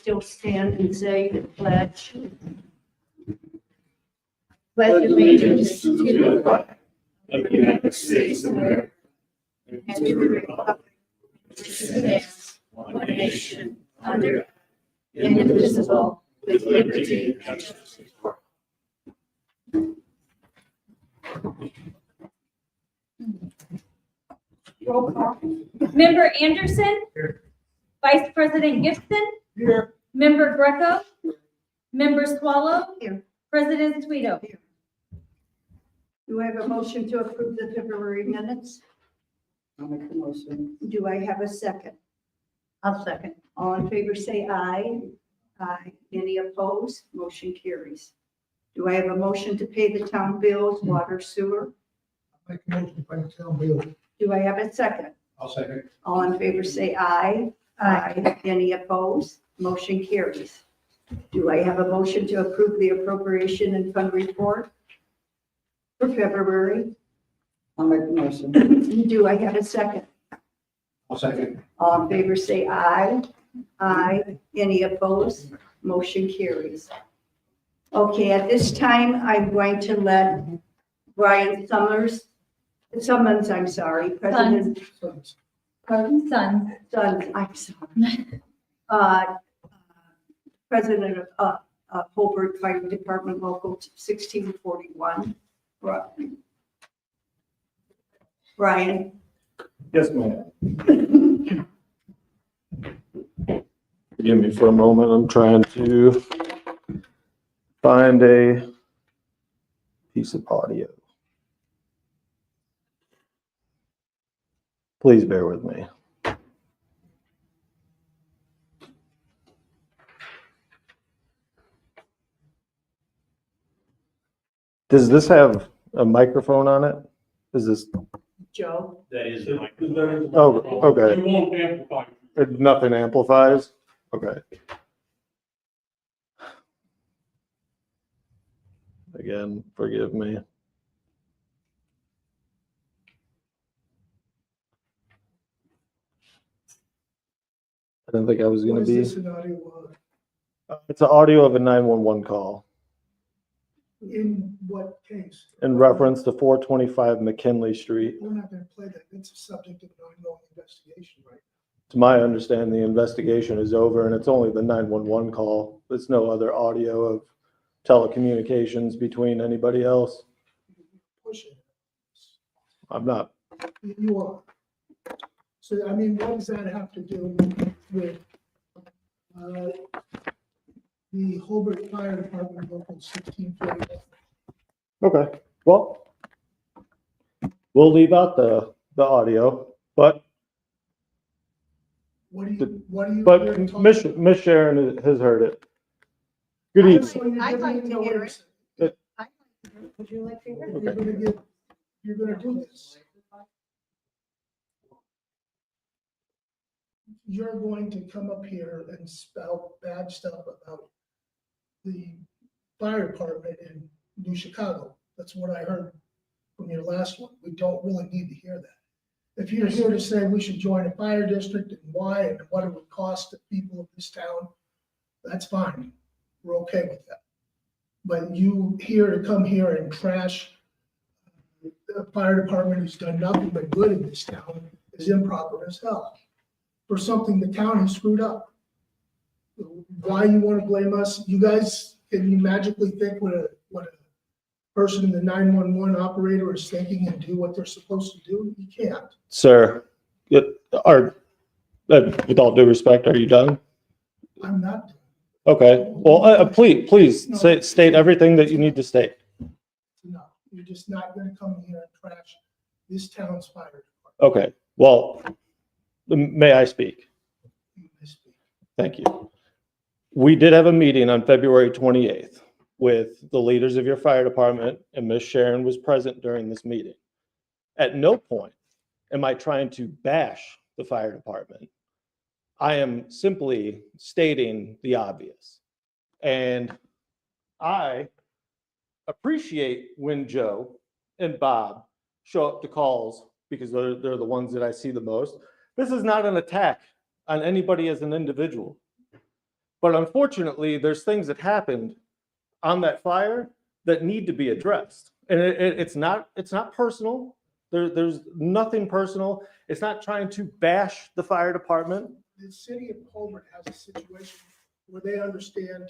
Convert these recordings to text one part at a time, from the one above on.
still stand and say the pledge. Pledge allegiance to the flag of the United States of America and to the republic which stands one nation under God, indivisible, with liberty and justice for all. Roll call. Member Anderson. Here. Vice President Gibson. Here. Member Greco. Member Swallow. Here. President Sweeto. Do I have a motion to approve the February minutes? I'll make the motion. Do I have a second? I'll second. All in favor, say aye. Aye. Any opposed? Motion carries. Do I have a motion to pay the town bills, water, sewer? Make a motion to pay the town bill. Do I have a second? I'll second. All in favor, say aye. Aye. Any opposed? Motion carries. Do I have a motion to approve the appropriation and fund report for February? I'll make the motion. Do I have a second? I'll second. All in favor, say aye. Aye. Any opposed? Motion carries. Okay, at this time, I'm going to let Brian Summons, President. Pardon? Sons. Sons, I'm sorry. President of Holbrook Fire Department Local 1641. Brian. Yes, ma'am. Forgive me for a moment. I'm trying to find a piece of audio. Please bear with me. Does this have a microphone on it? Is this, Joe. That is the microphone. oh, okay. It won't amplify. Nothing amplifies? Okay. Again, forgive me. I didn't think I was What gonna is be. this scenario It's an audio of a 911 call in what case? in reference to 425 McKinley Street. We're not gonna play that. It's a subject of an ongoing investigation, right? To my understanding, the investigation is over and it's only the 911 call. There's no other audio of telecommunications between anybody else. Pushing it. I'm not, You are. So, I mean, what does that have to do with the Holbrook Fire Department Local 1641? okay, well, we'll leave out the audio, but What do you? But Miss Sharon has heard it. Good evening. I'd like to hear it. Good. Would you like to hear it? You're gonna do this. You're going to come up here and spout bad stuff about the fire department in New Chicago. That's what I heard from your last one. We don't really need to hear that. If you're here to say we should join a fire district and why and what it would cost the people of this town, that's fine. We're okay with that. But you here to come here and trash the fire department who's done nothing but good in this town is improper as hell for something the town has screwed up. Why you want to blame us? You guys, can you magically think what a person in the 911 operator is thinking and do what they're supposed to do? You can't. Sir, with all due respect, are you done? I'm not. Okay, well, please state everything that you need to state. No, you're just not going to come here and trash this town's fire department. Okay, well, may I speak? Thank you. We did have a meeting on February 28th with the leaders of your fire department, and Ms. Sharon was present during this meeting. At no point am I trying to bash the fire department. I am simply stating the obvious. And I appreciate when Joe and Bob show up to calls because they're the ones that I see the most. This is not an attack on anybody as an individual. But unfortunately, there's things that happened on that fire that need to be addressed. And it's not personal. There's nothing personal. It's not trying to bash the fire department. The city of Colbert has a situation where they understand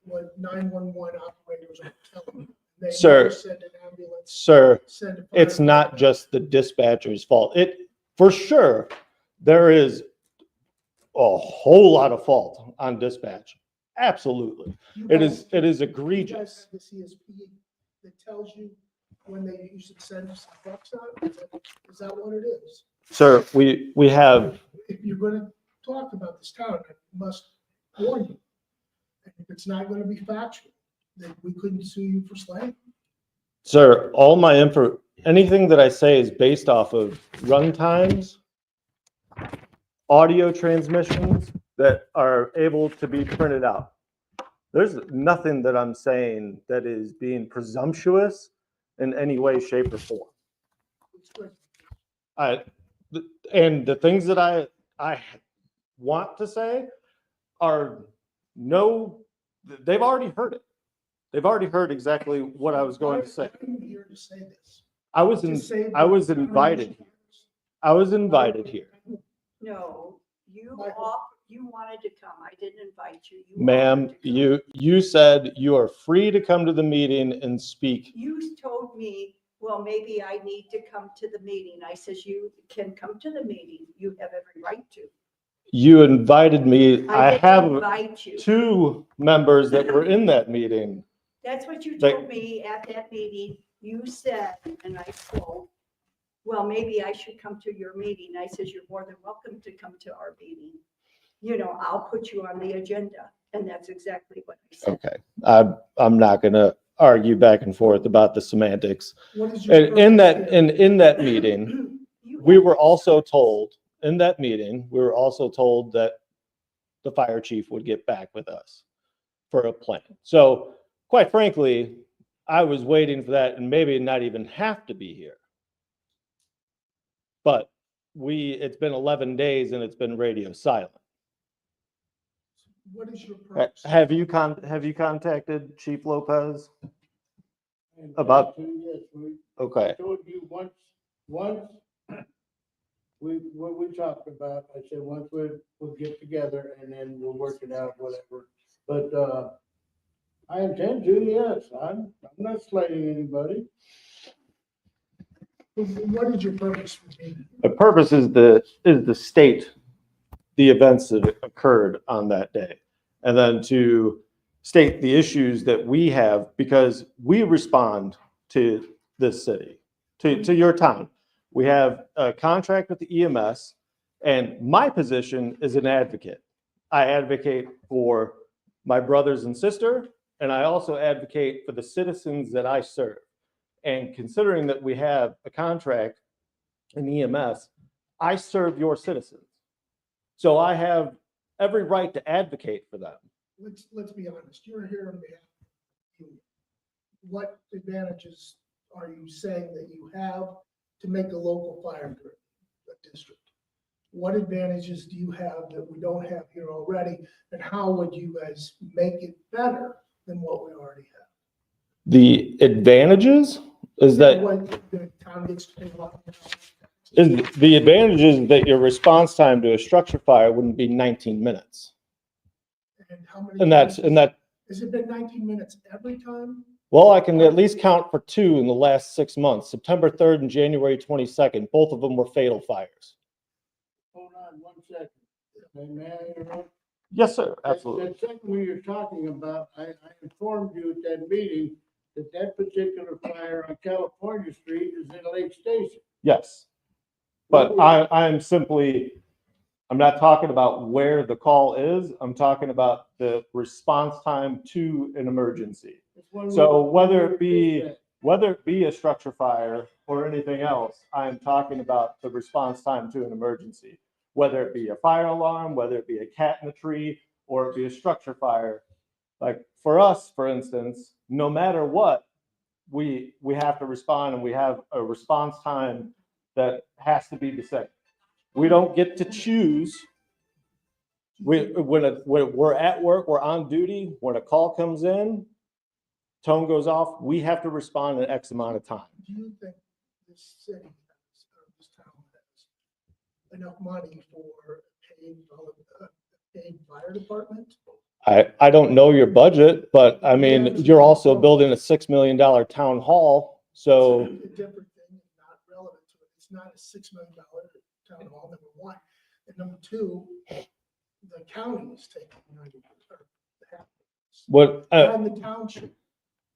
what 911 operators are telling them. They Sir. never send an ambulance, Sir, send a fire it's not department. just the dispatcher's fault. For sure, there is a whole lot of fault on dispatch. Absolutely. You It guys- is You guys egregious. have the CSP that tells you when you should send some trucks out? Is that what it is? Sir, we have, If you're gonna talk about this town, I must warn you. If it's not gonna be factual, then we couldn't sue you for slaying. sir, anything that I say is based off of run times, audio transmissions that are able to be printed out. There's nothing that I'm saying that is being presumptuous in any way, shape, or form. It's good. And the things that I want to say are they've already heard it. They've already heard exactly what I was going to say. Why are you here to say this? I was To save I was the town invited. of I was invited here. No, you Michael. you wanted to come. I didn't invite you. You Ma'am, offered to come. you said you are free to come to the meeting and speak. You told me, well, maybe I need to come to the meeting. I says, you can come to the meeting. You have every right to. You invited me. I didn't have invite you. 2 members that were in that meeting. That's what you Like- told me at that meeting. You said, and I quote, well, maybe I should come to your meeting. I says, you're more than welcome to come to our meeting. You know, I'll put you on the agenda. And that's exactly what I said. Okay. I'm not gonna argue back and forth about the semantics. What is your And in purpose that, here? in that meeting, we were also told, in that meeting, we were also told that the fire chief would get back with us for a plan. So quite frankly, I was waiting for that and maybe not even have to be here. But it's been 11 days and it's been radio silent. What is your purpose? Have you contacted Chief Lopez? About- Yes, we Okay, told you once, what we talked about, I said, once we'll get together and then we'll work it out, whatever. But, I intend to, yes, I'm not slighting anybody. What is your purpose for being here? the purpose is to state the events that occurred on that day. And then to state the issues that we have, because we respond to this city, to your town. We have a contract with the EMS, and my position is an advocate. I advocate for my brothers and sister, and I also advocate for the citizens that I serve. And considering that we have a contract in EMS, I serve your citizens. So I have every right to advocate for them. Let's be honest, you're here on behalf of the union. What advantages are you saying that you have to make the local fire district? What advantages do you have that we don't have here already? And how would you guys make it better than what we already have? The advantages is that What the town gets to pay a lot more. the advantages that your response time to a structure fire wouldn't be 19 minutes. And how many? And that, Has it been 19 minutes every time? well, I can at least count for 2 in the last 6 months, September 3rd and January 22nd. Both of them were fatal fires. Hold on 1 second. May I interrupt? Yes, sir, absolutely. That second one you're talking about, I informed you at that meeting that particular fire on California Street is in Lake Station. Yes. But I'm not talking about where the call is. I'm talking about the response time to an emergency. So whether it be a structure fire or anything else, I'm talking about the response time to an emergency. Whether it be a fire alarm, whether it be a cat in a tree, or it be a structure fire. Like for us, for instance, no matter what, we have to respond, and we have a response time that has to be the same. We don't get to choose. When we're at work, we're on duty, when a call comes in, tone goes off, we have to respond in X amount of time. Do you think this city has, or this town has enough money for a paid fire department? I don't know your budget, but I mean, you're also building a $6 million town hall, so. It's a different thing, it's not relevant to it. It's not a $6 million town hall, number one. And number two, the county is taking 90%. What, And the township,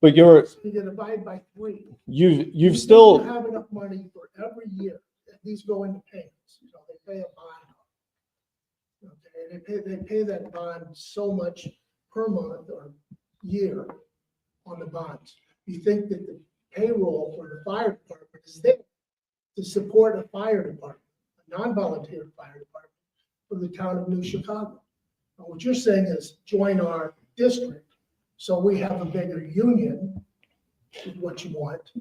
but you're, so you divide by 3. you've You still, have enough money for every year, that these go into payments, you know, they pay a bond. Okay, they pay that bond so much per month or year on the bonds. You think that the payroll for the fire department is there to support a fire department, a non-volunteer fire department for the town of New Chicago. Now, what you're saying is join our district, so we have a bigger union, is what you want.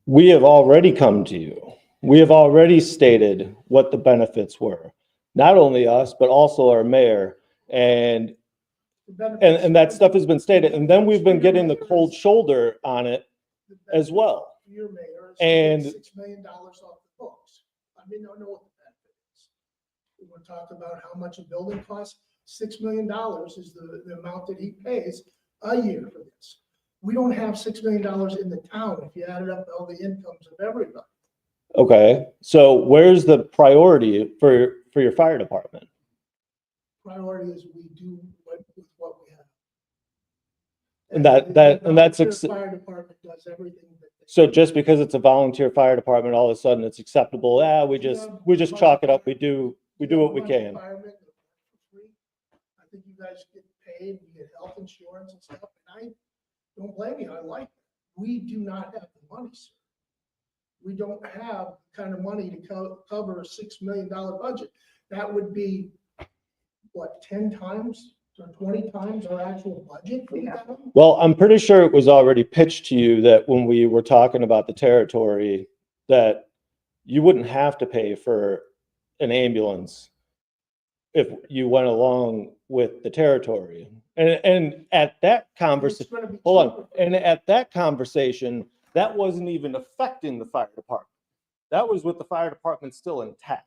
we have already come to you. We have already stated what the benefits were. Not only us, but also our mayor. And that stuff has been stated. And then we've been getting the cold shoulder on it as well. Your mayor is And- $6 million off the books. I mean, I don't know what the benefit is. We want to talk about how much a building costs. $6 million is the amount that he pays a year for this. We don't have $6 million in the town if you added up all the incomes of everybody. Okay, so where's the priority for your fire department? Priority is we do with what we have. And that's The fire department does everything that they. So just because it's a volunteer fire department, all of a sudden it's acceptable? Yeah, we just chalk it up. We do what we can. Firemen that work for free. I think you guys get paid, you get health insurance and stuff, and I don't blame you, I like it. We do not have the money, sir. We don't have the kind of money to cover a $6 million budget. That would be, what, 10 times or 20 times our actual budget for the town? Well, I'm pretty sure it was already pitched to you that when we were talking about the territory, that you wouldn't have to pay for an ambulance if you went along with the territory. And at that conversation, It's gonna be hold on, cheaper. and at that conversation, that wasn't even affecting the fire department. That was with the fire department still intact.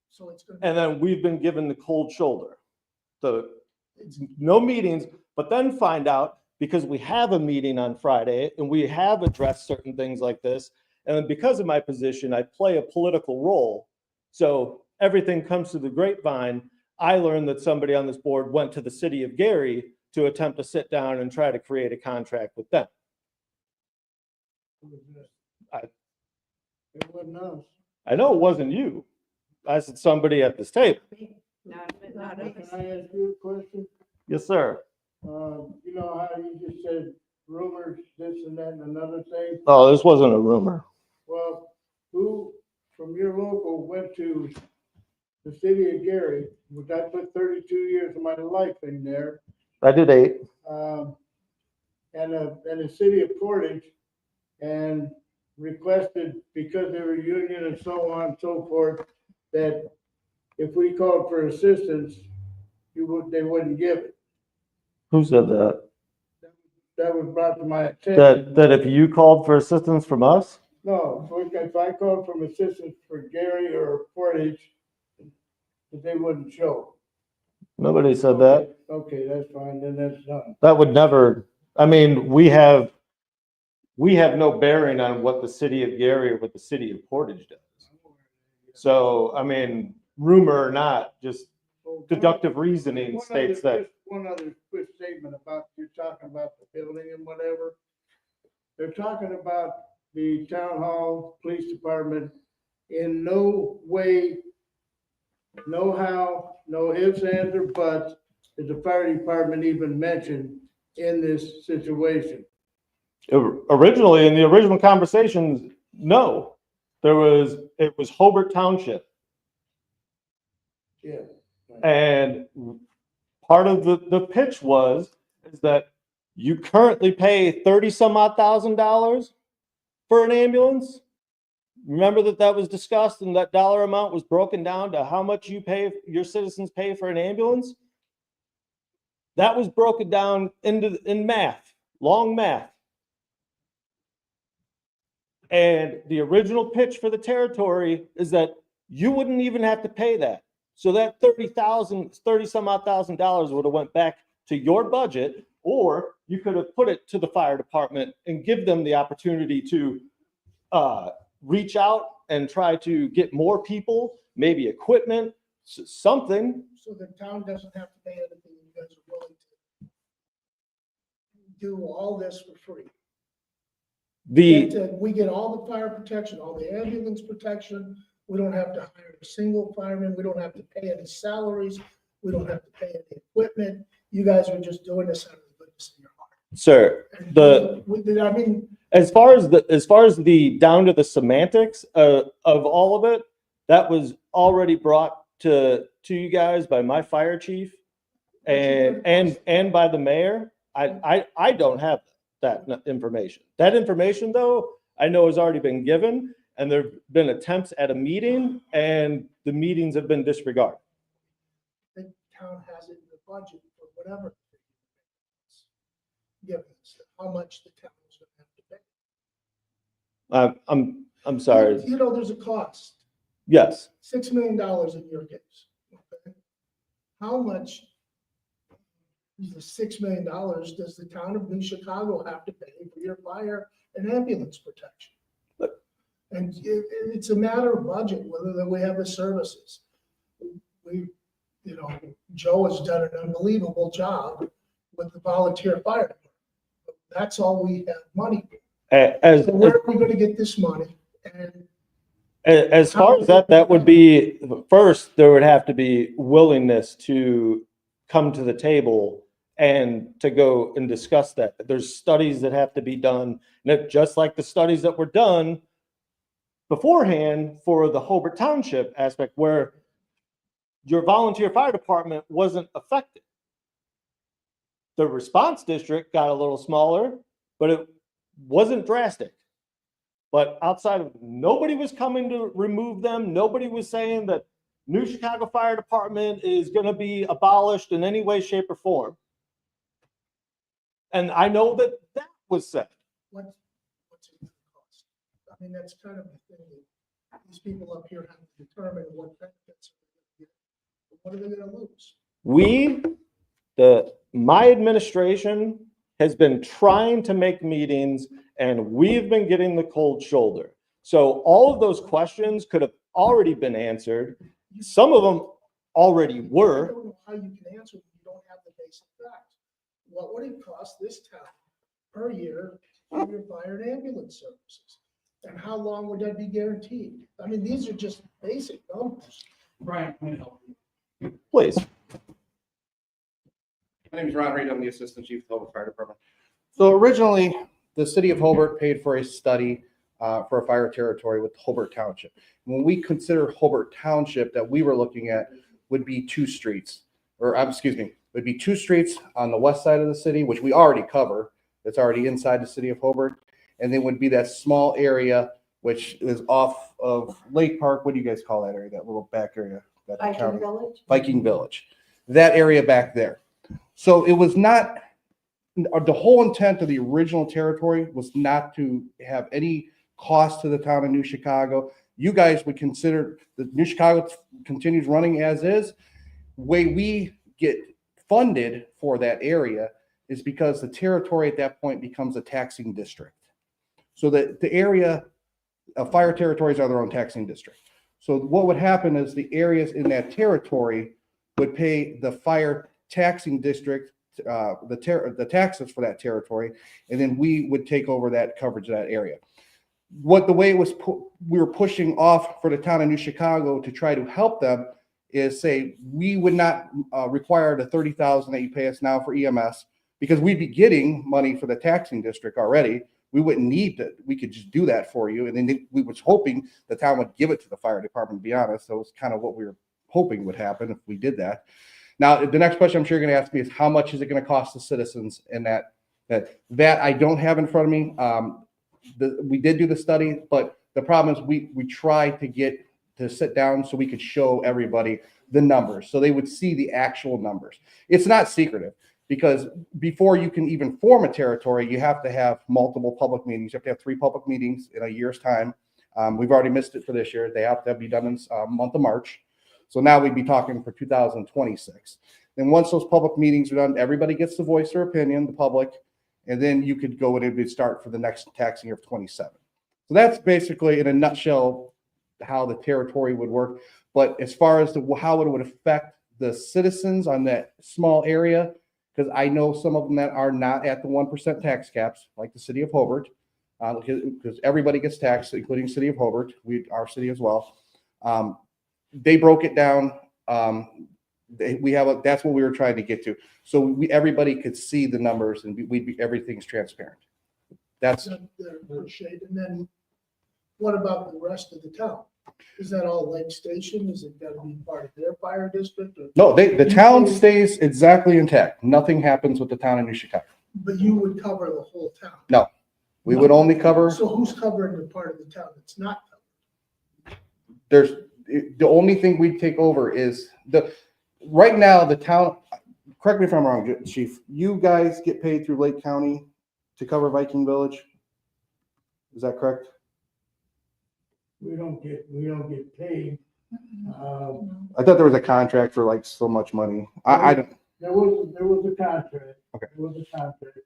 So it's gonna be. And then we've been given the cold shoulder. No meetings, but then find out, because we have a meeting on Friday and we have addressed certain things like this. And then because of my position, I play a political role. So everything comes to the grapevine. I learned that somebody on this board went to the city of Gary to attempt to sit down and try to create a contract with them. It wasn't us. I know it wasn't you. I said somebody at this table. Not Can I ask you a question? Yes, sir. You know how you just said rumors, this and that and another thing? Oh, this wasn't a rumor. Well, who from your local went to the city of Gary, which I put 32 years of my life in there, I did 8. and the city of Portage, and requested, because they were union and so on and so forth, that if we called for assistance, they wouldn't give it. Who said that? That was brought to my attention. That if you called for assistance from us? No, so if I called from assistance for Gary or Portage, that they wouldn't show. Nobody said that. Okay, that's fine, then that's done. That would never, I mean, we have no bearing on what the city of Gary or what the city of Portage does. So, I mean, rumor or not, just deductive reasoning states that. Just one other quick statement about, you're talking about the building and whatever. They're talking about the town hall, police department, in no way, no how, no ifs, ands, or buts, is the fire department even mentioned in this situation. Originally, in the original conversations, no. It was Hobart Township. Yeah. And part of the pitch is that you currently pay 30 some odd $1,000 for an ambulance. Remember that was discussed, and that dollar amount was broken down to how much your citizens pay for an ambulance? That was broken down in math, long math. And the original pitch for the territory is that you wouldn't even have to pay that. So that 30 some odd $1,000 would have went back to your budget, or you could have put it to the fire department and give them the opportunity to reach out and try to get more people, maybe equipment, something. So the town doesn't have to pay anything, you guys are willing to do all this for free. We get all the fire protection, all the ambulance protection, we don't have to hire a single fireman, we don't have to pay any salaries, we don't have to pay any equipment, you guys are just doing this out of the goodness of your heart. Sir, I mean, as far as the down to the semantics of all of it, that was already brought to you guys by my fire chief and by the mayor. I don't have that information. That information, though, I know has already been given, and there've been attempts at a meeting, and the meetings have been disregarded. the town has it in the budget for whatever. Given us how much the town is gonna have to pay. I'm sorry. You know, there's a cost. Yes. $6 million in your case. Okay? How much is the $6 million does the town of New Chicago have to pay for your fire and ambulance protection? And it's a matter of budget, whether that we have the services. Joe has done an unbelievable job with the volunteer fire department. That's all we have money for. So where are we gonna get this money? And as far as that would be, first, there would have to be willingness to come to the table and to go and discuss that. There's studies that have to be done, and just like the studies that were done beforehand for the Hobart Township aspect, where your volunteer fire department wasn't affected. The response district got a little smaller, but it wasn't drastic. But outside of, nobody was coming to remove them. Nobody was saying that New Chicago Fire Department is going to be abolished in any way, shape, or form. And I know that was said. what's it gonna cost? I mean, that's kind of the thing that these people up here have to determine what benefits are they gonna get. What are they gonna lose? My administration has been trying to make meetings, and we've been getting the cold shoulder. So all of those questions could have already been answered. Some of them already I were. don't know how you can answer when you don't have the basic facts. What would it cost this town per year for your fire and ambulance services? And how long would that be guaranteed? I mean, these are just basic numbers. Brian, can I help you? Please. My name is Ron Reed. I'm the Assistant Chief of the Hobart Fire Department. So originally, the city of Hobart paid for a study for a fire territory with Hobart Township. When we consider Hobart Township, that we were looking at would be two streets, would be two streets on the west side of the city, which we already cover. That's already inside the city of Hobart. And then would be that small area, which is off of Lake Park. What do you guys call that area? That little back area? That the county- Village? Viking Village. That area back there. So it was not, the whole intent of the original territory was not to have any cost to the town of New Chicago. You guys would consider the New Chicago continues running as is. Way we get funded for that area is because the territory at that point becomes a taxing district. So that the area of fire territories are their own taxing district. So what would happen is the areas in that territory would pay the fire taxing district the taxes for that territory, and then we would take over that coverage of that area. The way it was we were pushing off for the town of New Chicago to try to help them is say we would not require the $30,000 that you pay us now for EMS, because we'd be getting money for the taxing district already. We wouldn't need to, we could just do that for you. And then we was hoping the town would give it to the fire department, to be honest. So it's kind of what we were hoping would happen if we did that. Now, the next question I'm sure you're going to ask me is how much is it going to cost the citizens? And that I don't have in front of me. We did do the study, but the problem is we tried to get to sit down so we could show everybody the numbers, so they would see the actual numbers. It's not secretive. Because before you can even form a territory, you have to have multiple public meetings. You have to have 3 public meetings in a year's time. We've already missed it for this year. They have to be done in month of March. So now we'd be talking for 2026. Then once those public meetings are done, everybody gets to voice their opinion, the public, and then you could go and it would start for the next tax year of 27. So that's basically in a nutshell how the territory would work. But as far as how it would affect the citizens on that small area, because I know some of them that are not at the 1% tax caps, like the city of Hobart, because everybody gets taxed, including city of Hobart, our city as well. They broke it down. That's what we were trying to get to. So everybody could see the numbers and everything's transparent. That's Appreciate. And then what about the rest of the town? Is that all Lake Station? Is it gotta be part of their fire district? Or? no, the town stays exactly intact. Nothing happens with the town of New Chicago. But you would cover the whole town. No, we would only cover. So who's covering the part of the town that's not covered? The only thing we take over is right now the town. Correct me if I'm wrong, Chief. You guys get paid through Lake County to cover Viking Village. Is that correct? We don't get paid. I thought there was a contract for like so much money. I don't. There was a contract. Okay. There was a contract.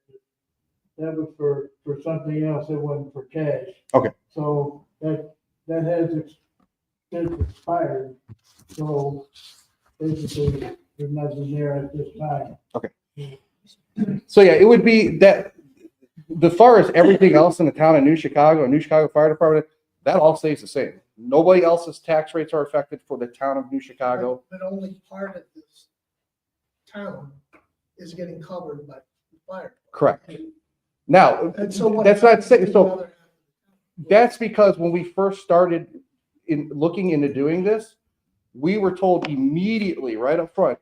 That was for something else. It wasn't for cash. Okay. So that has expired. So basically, there's nothing there at this time. So yeah, it would be that. As far as everything else in the town of New Chicago and New Chicago Fire Department, that all stays the same. Nobody else's tax rates are affected for the town of New Chicago. But only part of this town is getting covered by the fire. Correct. Now, And so what that's not happens to saying, the so other half of the town? that's because when we first started looking into doing this, we were told immediately right up front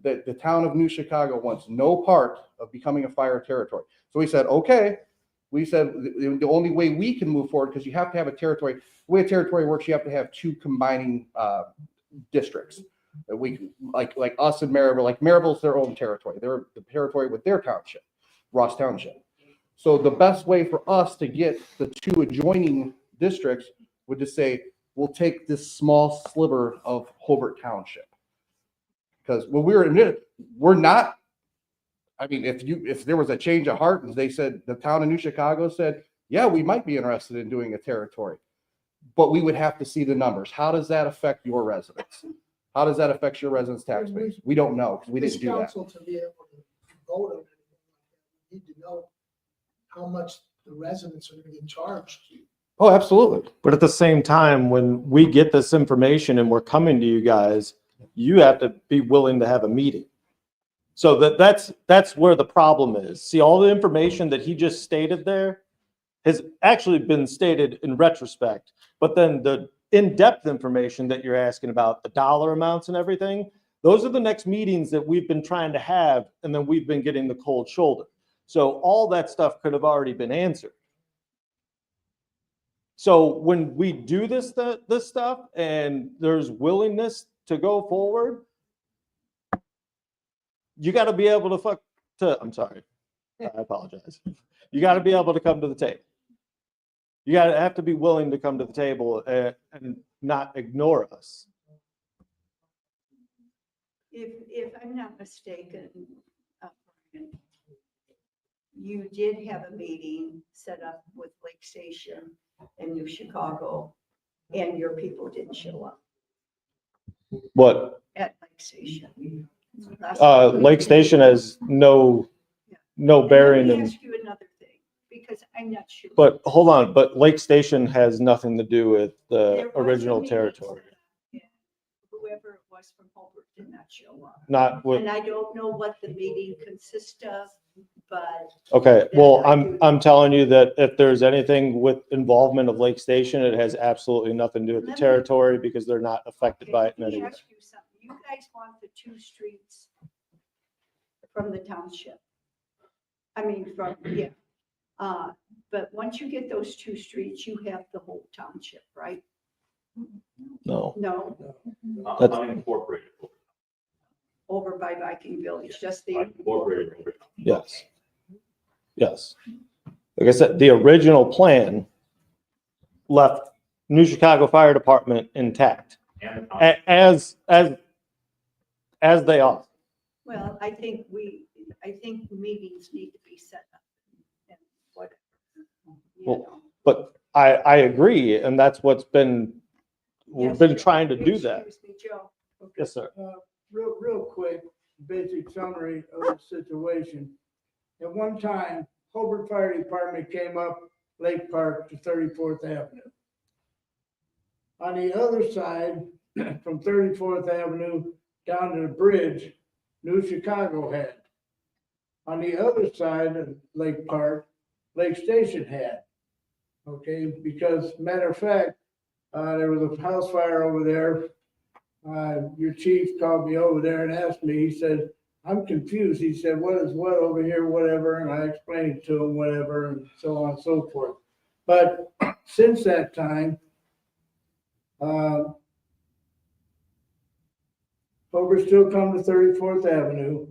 that the town of New Chicago wants no part of becoming a fire territory. So we said, okay. We said the only way we can move forward, because you have to have a territory. The way a territory works, you have to have 2 combining districts. We like us and Maryville. Like Maryville's their own territory. They're the territory with their township, Ross Township. So the best way for us to get the 2 adjoining districts would just say, we'll take this small sliver of Hobart Township. Because when we're not. I mean, if there was a change of heart and they said, the town of New Chicago said, yeah, we might be interested in doing a territory, but we would have to see the numbers. How does that affect your residents? How does that affect your residents' tax base? We don't know, because we didn't do that. This council to be able to vote on it, we need to know how much the residents are gonna get charged. Oh, absolutely. But at the same time, when we get this information and we're coming to you guys, you have to be willing to have a meeting. So that's where the problem is. See, all the information that he just stated there has actually been stated in retrospect, but then the in-depth information that you're asking about, the dollar amounts and everything, those are the next meetings that we've been trying to have, and then we've been getting the cold shoulder. So all that stuff could have already been answered. So when we do this stuff and there's willingness to go forward, you got to be able to I'm sorry, I apologize. You got to be able to come to the table. You got to have to be willing to come to the table and not ignore us. If I'm not mistaken, you did have a meeting set up with Lake Station and New Chicago, and your people didn't show up What? at Lake Station. Lake Station has no bearing Let me in, ask you another thing, because I'm not sure. but hold on, but Lake Station has nothing to do with There the was a original meeting territory. set up, and whoever it was from Hobart did not show up. Not with, And I don't know what the meeting consists of, but okay, well, I'm telling you that if there's anything with involvement of Lake Station, it has absolutely nothing to do with the Let me- territory because they're not affected by it in let any me way. ask you something. You guys want the 2 streets from the township. I mean, yeah. But once you get those 2 streets, you have the whole township, right? No, No? That's- unincorporated. over by Viking Village, just the. Yes. Yes. Like I said, the original plan left New Chicago Fire Department intact, as they are. Well, I think meetings need to be set up and whatever. you Well, know. But I agree, and that's what's been, we've Yes, been Joe. trying to do that. Excuse me, Joe. Yes, sir. Real quick, basic summary of the situation. At one time, Hobart Fire Department came up Lake Park to 34th Avenue. On the other side, from 34th Avenue down to the bridge, New Chicago had. On the other side of Lake Park, Lake Station had. Okay, because matter of fact, there was a house fire over there. Your chief called me over there and asked me, he said, I'm confused. He said, what is what over here, whatever, and I explained to him whatever, and so on and so forth. But since that time, Hobart still come to 34th Avenue.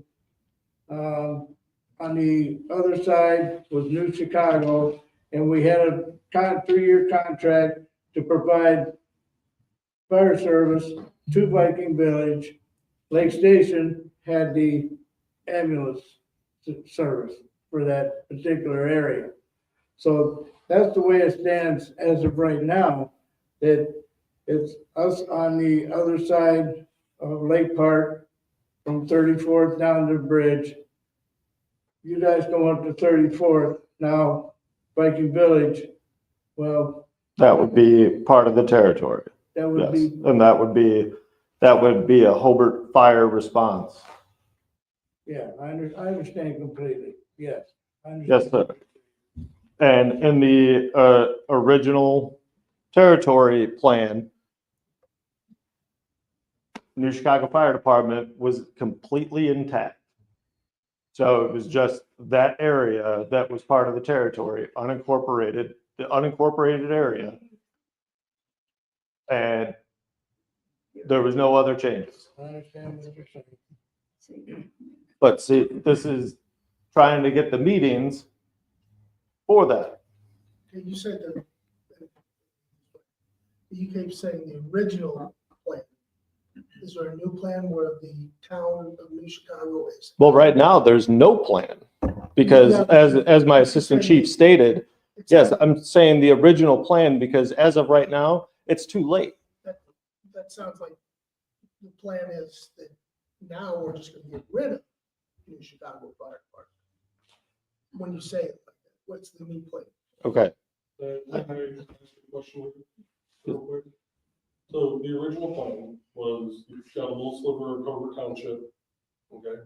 On the other side was New Chicago, and we had a 3-year contract to provide fire service to Viking Village. Lake Station had the ambulance service for that particular area. So that's the way it stands as of right now, that it's us on the other side of Lake Park from 34th down to the bridge. You guys go up to 34th. Now, Viking Village, well, That would be part of the territory. that would Yes, be, and that would be a Hobart fire response. yeah, I understand completely. Yes. I understand. Yes, sir. And in the original territory plan, New Chicago Fire Department was completely intact. So it was just that area that was part of the territory, the unincorporated area. And there was no other changes. I understand what you're saying. But see, this is trying to get the meetings for that. You said that, you keep saying the original plan. Is there a new plan where the town of New Chicago is? Well, right now, there's no plan. Because as my assistant chief stated, yes, I'm saying the original plan, because as of right now, it's too late. That sounds like the plan is that now we're just gonna get rid of New Chicago Fire Department. When you say it like that, what's the new plan? Okay. Can I ask a question real quick? So the original plan was, you've got a little sliver of Hobart Township, okay?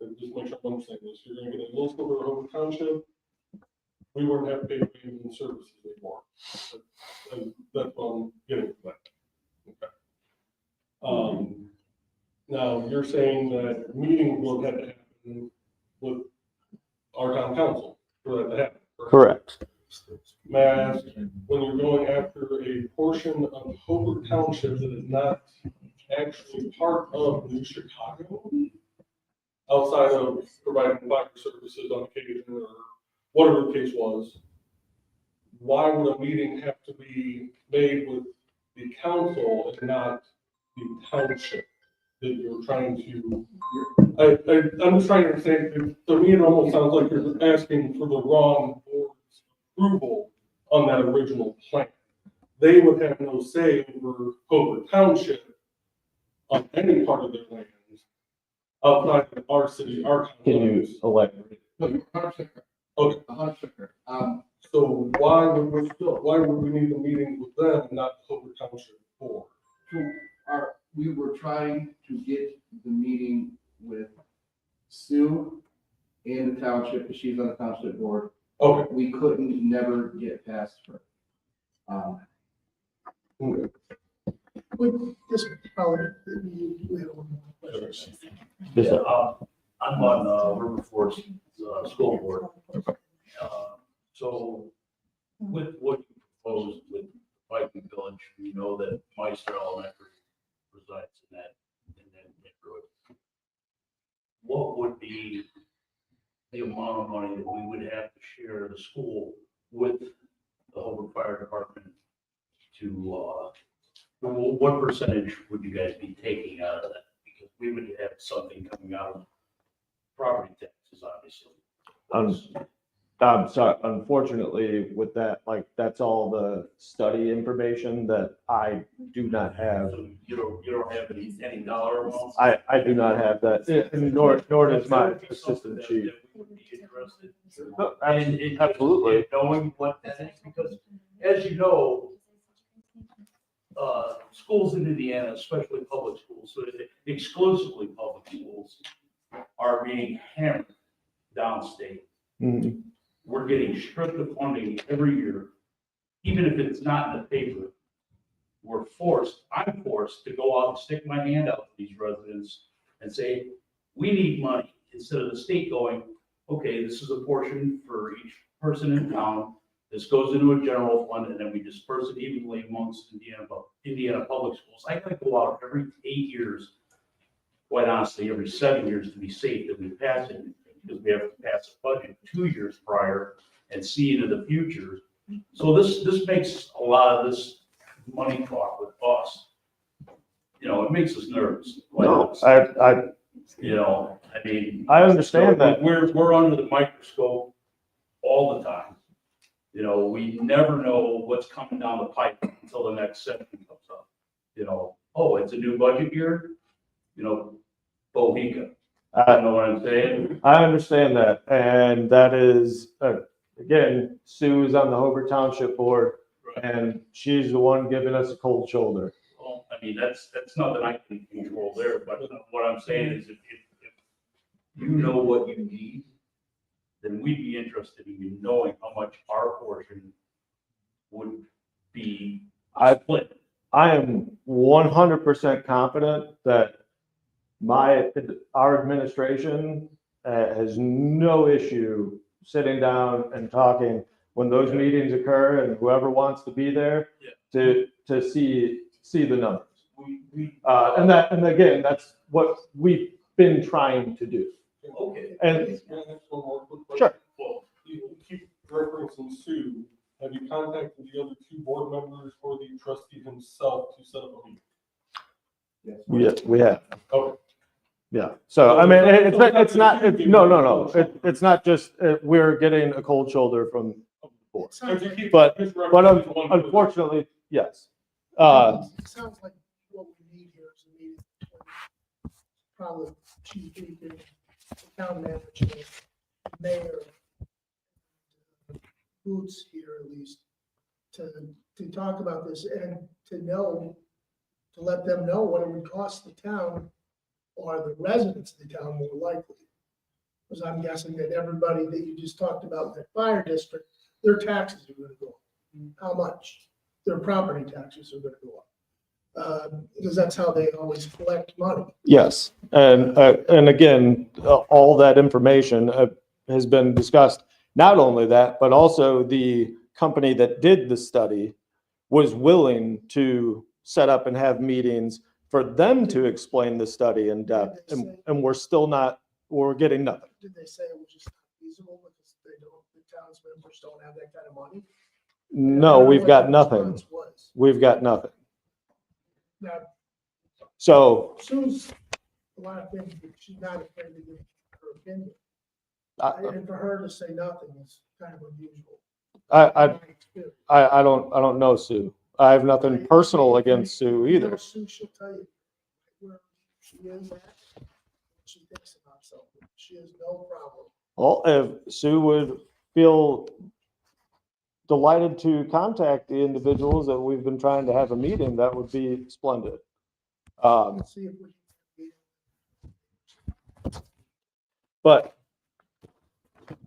And just make sure I'm understanding this, you're gonna get a little sliver of Hobart Township. We wouldn't have to pay for ambulance services anymore. And that's what I'm getting at. Okay. Now, you're saying that meetings will have to happen with our town council for that to happen. Correct. May I ask, when you're going after a portion of Hobart Township that is not actually part of New Chicago, outside of providing fire services on occasion or whatever the case was, why would a meeting have to be made with the council and not the township that you're trying to? I'm just trying to understand, to me, it almost sounds like you're asking for the wrong board's approval on that original plan. They would have no say over Hobart Township on any part of their lands outside of our city, our Can county. you elaborate? Okay. So why would we need a meeting with them and not Hobart Township board? We were trying to get the meeting with Sue and the township, because she's on the township board. Okay. We couldn't never get past her. With this, probably, we have one more question. Yes, sir. I'm on River Forest School Board. So with what you proposed with Viking Village, we know that Meister Elementary resides in that neighborhood. amount of money that we would have to share the school with the Hobart Fire Department to, what percentage would you guys be taking out of that? Because we would have something coming out of property taxes, obviously. I'm sorry, unfortunately with that, like, that's all the study information that I do not have. So you don't have any dollar amounts? I do not have that, and nor does my Would it be assistant something chief. that we would be interested in? No, And it- absolutely. Knowing what that is, because as you know, schools in Indiana, especially public schools, so exclusively public schools, are being hammered downstate. Mhm. We're getting stripped of funding every year, even if it's not in the paper. I'm forced to go out and stick my hand out to these residents and say, we need money, instead of the state going, okay, this is a portion for each person in town. This goes into a general fund, and then we disperse it evenly amongst Indiana public schools. I gotta go out every 8 years, quite honestly, every 7 years to be safe that we pass it, because we have to pass a budget 2 years prior and see into the future. So this makes a lot of this money talk with us, it makes us nervous. quite No, honestly. I mean. I understand that. We're under the microscope all the time. We never know what's coming down the pipe until the next session comes up. Oh, it's a new budget year, Bohica. I know what I'm saying? I understand that, and that is, again, Sue is on the Hobart Township Board, and she's the one giving us a cold shoulder. Well, I mean, that's nothing I can control there, but what I'm saying is if you know what you need, then we'd be interested in you knowing how much our portion would be split. I am 100% confident that our administration has no issue sitting down and talking when those meetings occur, and whoever wants to be there to see the numbers. And again, that's what we've been trying to do. Okay. And Can I ask one more quick question? Sure. Well, You keep referencing Sue. Have you contacted the other two board members or the trustee himself to set up a meeting? we have. Okay. Yeah, so I mean, it's not, it's not just, we're getting a cold shoulder from the board. It sounds Because you like- keep But misrepresenting one person. unfortunately, yes. It sounds like what we need here is a meeting between probably Chief Egan, the town manager, mayor, Boots here at least, to talk about this and to let them know what it would cost the town or the residents of the town more likely. Because I'm guessing that everybody that you just talked about in that fire district, their taxes are gonna go up. How much? Their property taxes are gonna go up. Because that's how they always collect money. Yes, and again, all that information has been discussed. Not only that, but also the company that did the study was willing to set up and have meetings for them to explain the study in depth, and we're getting nothing. Did they say it was just not feasible because the town's members don't have that kind of money? No, we've got nothing. We've got nothing. Now, So Sue's a lot of things, but she's not afraid to give her opinion. And for her to say nothing is kind of unusual. I in my experience. don't know Sue. I have nothing personal against Sue You know, either. Sue, she'll tell you where she is at, what she thinks about something. She has no problem. Well, if Sue would feel delighted to contact the individuals that we've been trying to have a meeting, that would be splendid. Let's see if we can. But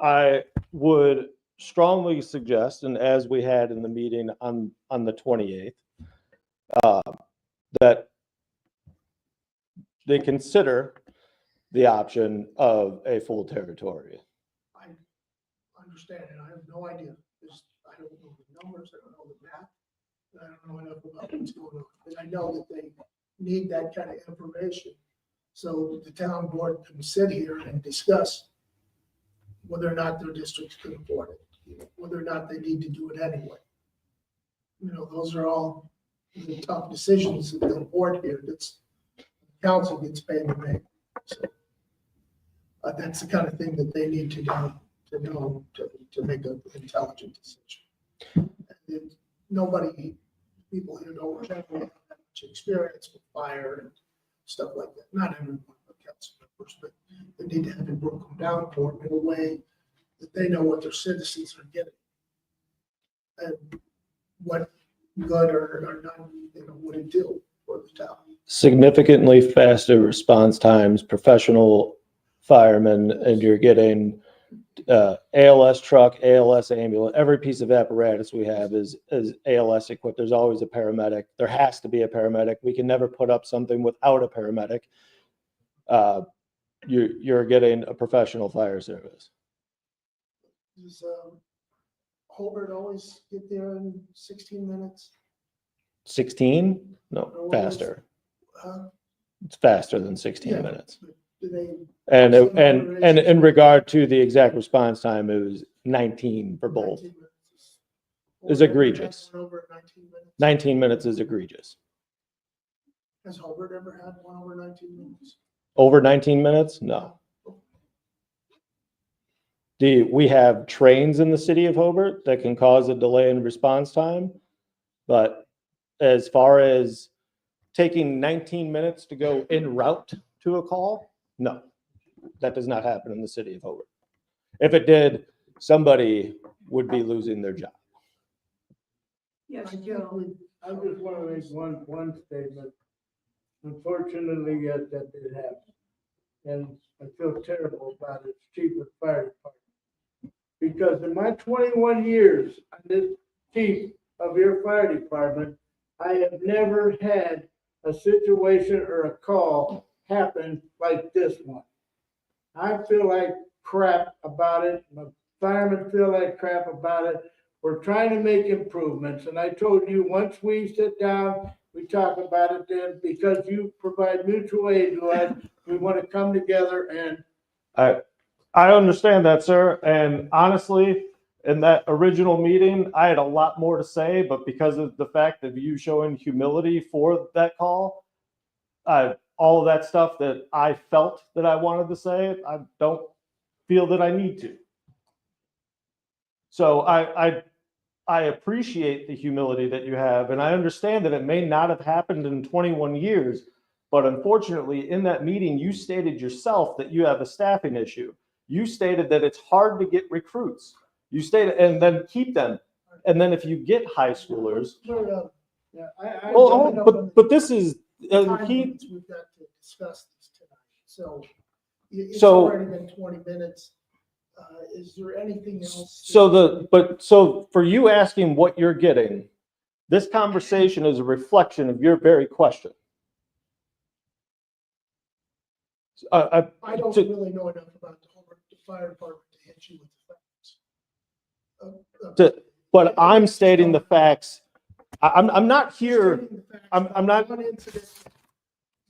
I would strongly suggest, and as we had in the meeting on the 28th, that they consider the option of a full territory. I understand, and I have no idea, because I don't know the numbers, I don't know the math, and I don't know enough about what's going on. But I know that they need that kind of information, so the town board can sit here and discuss whether or not their districts can afford it, whether or not they need to do it anyway. You know, those are all the tough decisions that the board here, that's, council gets paid to make. So, that's the kind of thing that they need to know to make an intelligent decision. And nobody, people here don't generally have that much experience with fire and stuff like that. Not everyone, but council members, but they need to have it broken down for them in a way that they know what their citizens are getting. And what good or not, you know, would it do for the town? Significantly faster response times, professional firemen, and you're getting ALS truck, ALS ambulance, every piece of apparatus we have is ALS equipped. There's always a paramedic. There has to be a paramedic. We can never put up something without a paramedic. You're getting a professional fire service. Does Hobart always get there in 16 minutes? 16? No, faster. Uh, It's faster than 16 Yeah. minutes. Do they? And in regard to the exact response time, it was 19 for both. 19 minutes Is egregious. One over 19 minutes? 19 minutes is egregious. Has Hobart ever had one over 19 minutes? Over 19 minutes? No. We have trains in the city of Hobart that can cause a delay in response time. But as far as taking 19 minutes to go en route to a call, no, that does not happen in the city of Hobart. If it did, somebody would be losing their job. I just want to make one statement. Unfortunately, yes, that did happen. And I feel terrible about it, chief of fire department. Because in my 21 years on this chief of your fire department, I have never had a situation or a call happen like this one. I feel like crap about it. My firemen feel like crap about it. We're trying to make improvements. And I told you, once we sit down, we talk about it then, because you provide mutual aid to us, we want to come together and I understand that, sir. And honestly, in that original meeting, I had a lot more to say, but because of the fact of you showing humility for that call, all of that stuff that I felt that I wanted to say, I don't feel that I need to. So I appreciate the humility that you have, and I understand that it may not have happened in 21 years, but unfortunately, in that meeting, you stated yourself that you have a staffing issue. You stated that it's hard to get recruits. You stated, and then keep them. And then if you get high schoolers, yeah, but this is, We've got to discuss this tonight. So it's already been 20 minutes. Is there anything else? So for you asking what you're getting, this conversation is a reflection of your very question. I don't really know enough about the Hobart Fire Department to hit you with the facts. But I'm stating the facts. I'm not here. I'm not. One incident,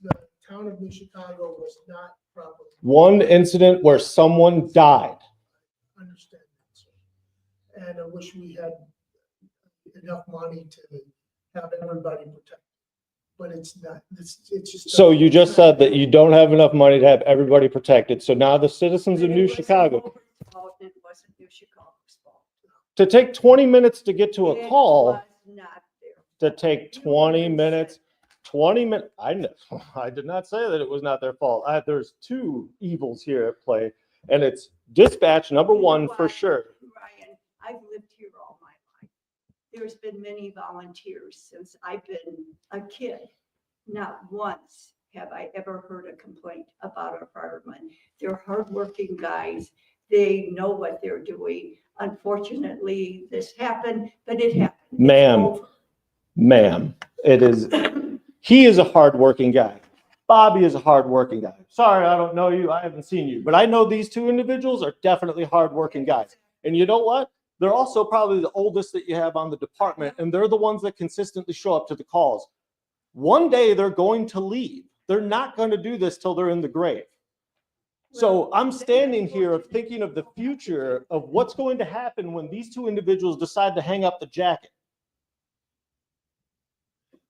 the town of New Chicago was not properly. One incident where someone died. Understand that, sir. And I wish we had enough money to have everybody protected. But it's not, it's just. So you just said that you don't have enough money to have everybody protected. So now the citizens of New Chicago, It wasn't New Chicago's fault. to take 20 minutes to get to a It call, was not there. to take 20 minutes, I did not say that it was not their fault. There's two evils here at play, and it's dispatch number one for sure. Ryan, I've lived here all my life. There's been many volunteers since I've been a kid. Not once have I ever heard a complaint about our firemen. They're hardworking guys. They know what they're doing. Unfortunately, this happened, but it happened. It's over. Ma'am, he is a hardworking guy. Bobby is a hardworking guy. Sorry, I don't know you. I haven't seen you, but I know these two individuals are definitely hardworking guys. And you know what? They're also probably the oldest that you have on the department, and they're the ones that consistently show up to the calls. One day they're going to leave. They're not going to do this till they're in the grave. So I'm standing here thinking of the future of what's going to happen when these two individuals decide to hang up the jacket.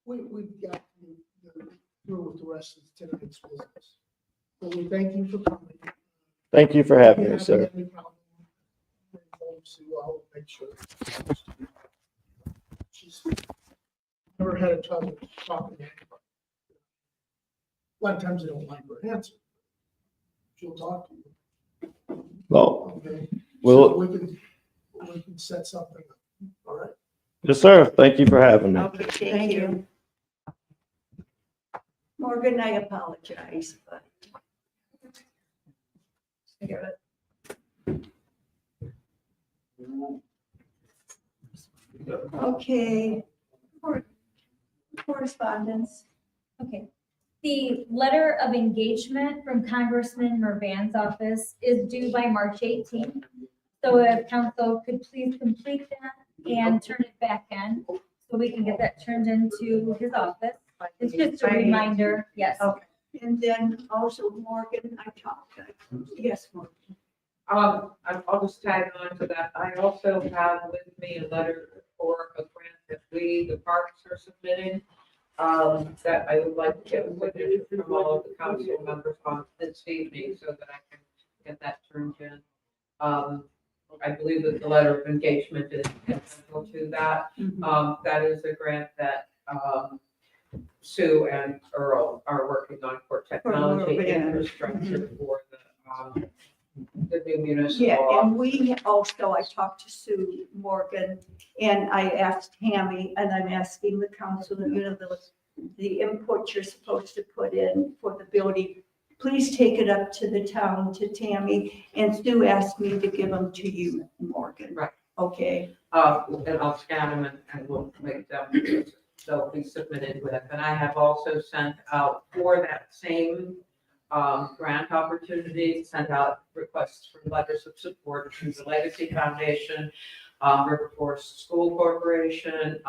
We've got to through with the rest of tonight's business. So we thank you for coming. Thank you for having me, sir. Any problem, bring home Sue, I'll make sure. She's never had a trouble talking to anybody. A lot of times they don't like her answer. She'll talk to you. Well, Okay. Well- So we can set something up. All right. yes, sir. Thank you for having me. Okay, thank you. Morgan, I apologize, but. Okay. Correspondence. Okay. The letter of engagement from Congressman Mervan's office is due by March 18th. So if council could please complete that and turn it back in, so we can get that turned into his office. It's just a reminder, yes. Okay. And then also Morgan, I talked to, yes, Morgan. I'll just tag on to that. I also have with me a letter for a grant that we, the parks, are submitting. That I would like to get signatures from all of the council members on this evening so that I can get that turned in. I believe that the letter of engagement is central to that. That is a grant that, Sue and Earl are working on for technology Yeah. infrastructure for the new municipal. Yeah, and office. we also, I talked to Sue Morgan, and I asked Tammy, and I'm asking the council, you know, the input you're supposed to put in for the building, please take it up to the town, to Tammy, and Sue asked me to give them to you, Morgan. Right. Okay, And I'll scan them and we'll make them, they'll be submitted with. And I have also sent out for that same grant opportunity, sent out requests for letters of support from the Legacy Foundation, River Forest School Corporation,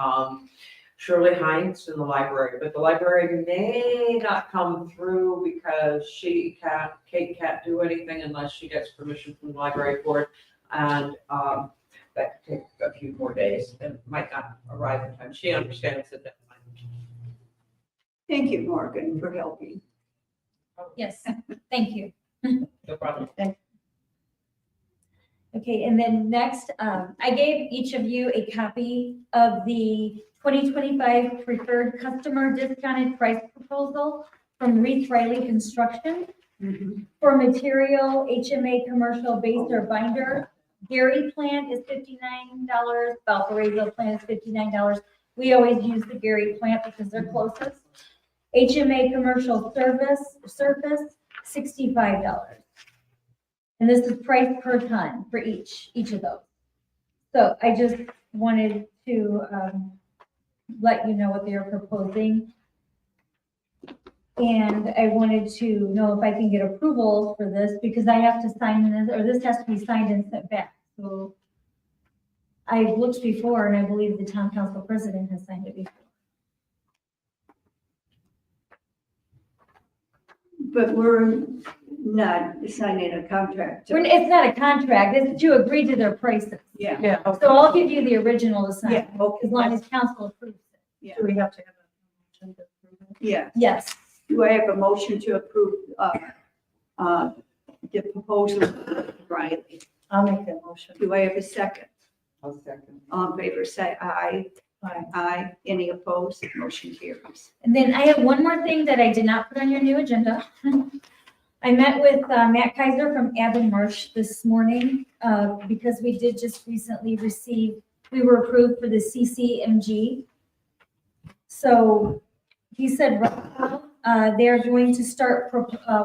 Shirley Heinz in the library, but the library may not come through because Kate can't do anything unless she gets permission from the library board. And that could take a few more days and might not arrive in time. She understands the deadline. thank you, Morgan, for helping. Yes, thank you. No problem. Okay, and then next, I gave each of you a copy of the 2025 preferred customer discounted price proposal from Reith Riley Construction for material HMA commercial base or binder. Gary plant is $59, Valparaiso plant is $59. We always use the Gary plant because they're closest. HMA commercial surface, $65. And this is price per ton for each of those. So I just wanted to let you know what they are proposing. And I wanted to know if I can get approval for this because I have to sign this, or this has to be signed and sent back. So I've looked before and I believe the town council president has signed it before. But we're not signing a contract. It's not a contract, it's to agree to their prices. Yeah. Yeah. So I'll give you the original to sign, Yeah, okay. as long as council approves it. Yeah. Do we have to have a motion to approve it? Yeah. Yes. Do I have a motion to approve the proposal of Riley? I'll make that motion. Do I have a second? I'll second. All in favor, say aye. Aye. Aye. Any opposed? Motion carries. And then I have one more thing that I did not put on your new agenda. I met with Matt Kaiser from Avon Marsh this morning because we did just recently receive, we were approved for the CCMG. So he said right now, they're going to start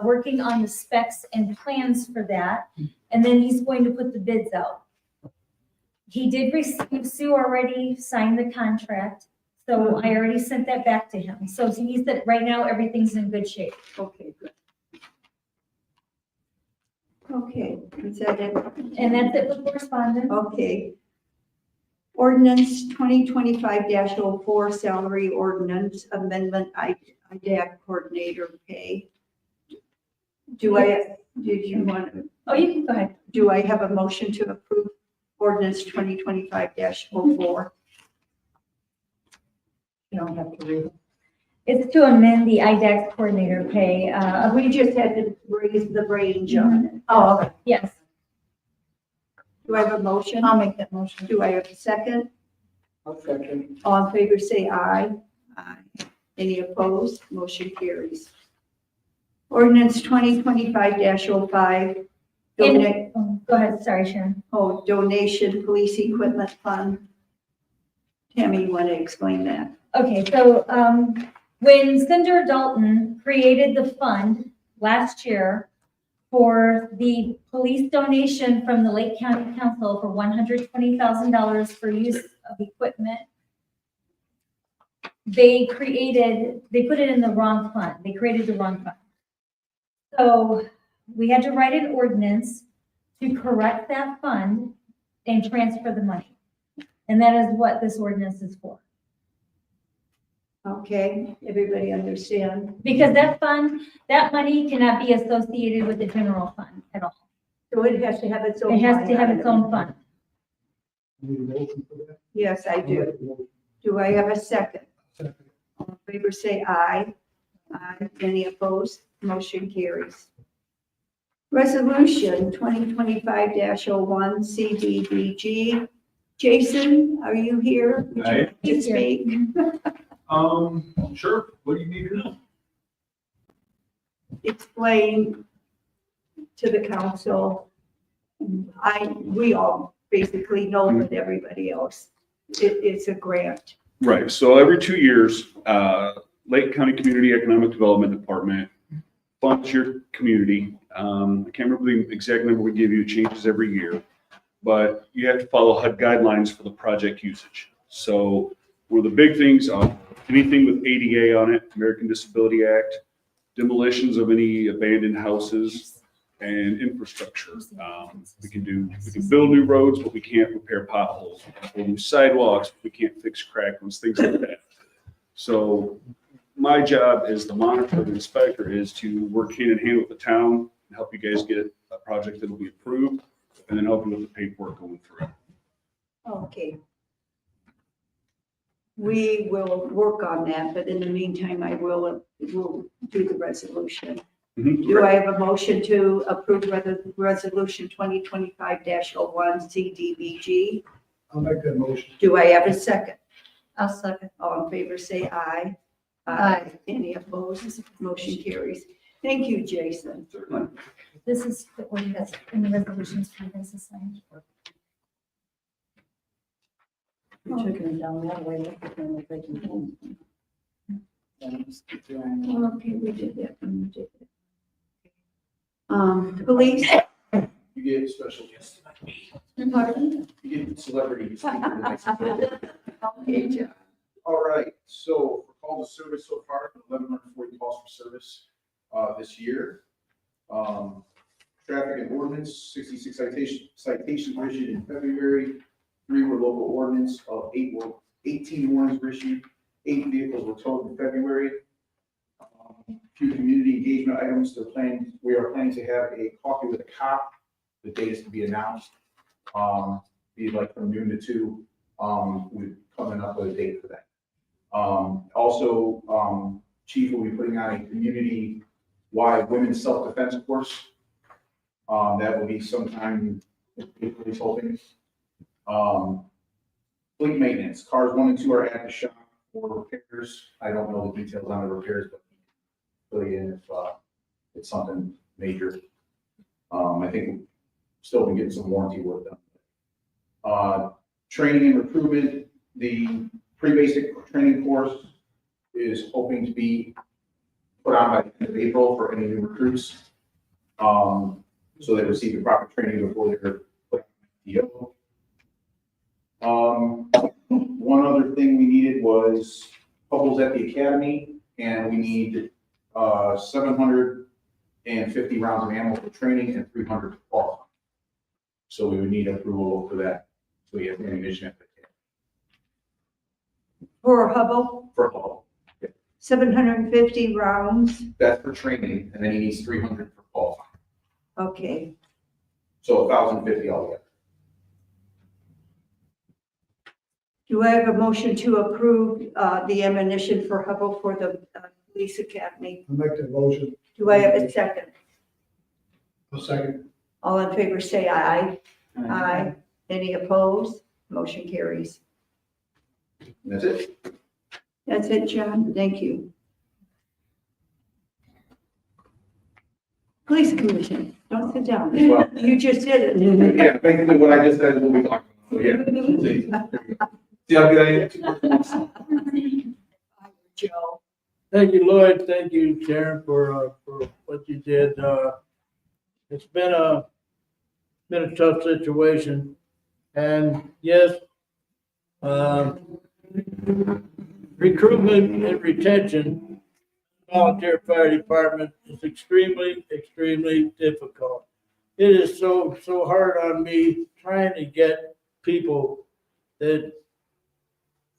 working on the specs and plans for that. And then he's going to put the bids out. He did receive, Sue already signed the contract. So I already sent that back to him. So he said right now, everything's in good shape. Okay, good. Okay, is that it? And that's it for correspondence. Okay. Ordinance 2025-04, salary ordinance amendment, IDAC coordinator pay. Do I, did you want to, Oh, you can go ahead. do I have a motion to approve ordinance 2025-04? You don't have to read it. It's to amend the IDAX coordinator pay. We just had to raise the range on it. Oh, okay. Yes. Do I have a motion? I'll make that motion. Do I have a second? I'll second. All in favor, say aye. Aye. Any opposed? Motion carries. Ordinance 2025-05. Donate, Oh, go ahead. Sorry, Sharon. donation police equipment fund. Tammy, you want to explain that? Okay, so when Cinder Dalton created the fund last year for the police donation from the Lake County Council for $120,000 for use of equipment, they put it in the wrong fund. They created the wrong fund. So we had to write an ordinance to correct that fund and transfer the money. And that is what this ordinance is for. Okay, everybody understand? Because that fund, that money cannot be associated with the general fund at all. So it has to have its own. It has to have line its item. own fund. Need a motion for that? Yes, I do. Do I have a second? All in favor, say aye. Aye. Any opposed? Motion carries. Resolution 2025-01 CDBG. Jason, are you here? Would you Aye. like to He's here. speak? Sure, what do you need to know? Explain to the council. We all basically know with everybody else. It's a grant. Right, so every 2 years, Lake County Community Economic Development Department funds your community. I can't remember the exact number we give you, it changes every year. But you have to follow HUD guidelines for the project usage. So one of the big things, anything with ADA on it, American Disability Act, demolitions of any abandoned houses and infrastructure. We can build new roads, but we can't repair potholes. We can build new sidewalks, but we can't fix crack roads, things like that. So my job as the monitor and inspector is to work hand in hand with the town and help you guys get a project that will be approved and then help you with the paperwork going through. Okay. We will work on that, but in the meantime, will do the resolution. Do I have a motion to approve resolution 2025-01 CDBG? I'll make that motion. Do I have a second? I'll second. All in favor, say aye. Aye. Any opposed? Motion carries. Thank you, Jason. This is the ordinance and the resolutions for this to sign. You're taking it down that way. look at them, if they can hold it. Okay, we did that. Police, You get special guests. pardon? You get celebrity speaker. Okay, Jeff. All right, so for calls of service so far, 1,140 calls for service this year. Traffic and ordinance, 66 citations were issued in February. 3 were local ordinance, 18 warnings were issued. 8 vehicles were towed in February. A few community engagement items. We are planning to have a coffee with a cop. The date is to be announced. Be like from noon to 2. We're coming up with a date for that. Also, Chief will be putting on a community-wide women's self-defense course. That will be sometime in April, he's hoping. Fleet maintenance, cars 1 and 2 are at the shop for repairs. I don't know the details on the repairs, but fill you in if it's something major. I think we'll still be getting some warranty work done. Training and recruitment, the pre-basic training course is hoping to be put on by the end of April for any new recruits. So they receive the proper training before they're put on the DO. One other thing we needed was couples at the academy, and we need 750 rounds of ammo for training and 300 for qualifying. So we would need approval for that. So we have ammunition at the academy For Hubble, for Hubble. 750 rounds. That's for training, and then he needs 300 for qualifying. Okay, So 1,050 altogether. do I have a motion to approve the ammunition for Hubble for the police academy? I'll make the motion. Do I have a second? A second. All in favor, say aye. Aye. Any opposed? Motion carries. And that's it. That's it, John. Thank you. Police commission, don't sit down. Well, You just did it. yeah, basically what I just said is what we talked about. So, yeah. See how good I am? Joe. Thank you, Lloyd. Thank you, Sharon, for what you did. It's been a tough situation. And yes, recruitment and retention, volunteer fire department is extremely, extremely difficult. It is so hard on me trying to get people that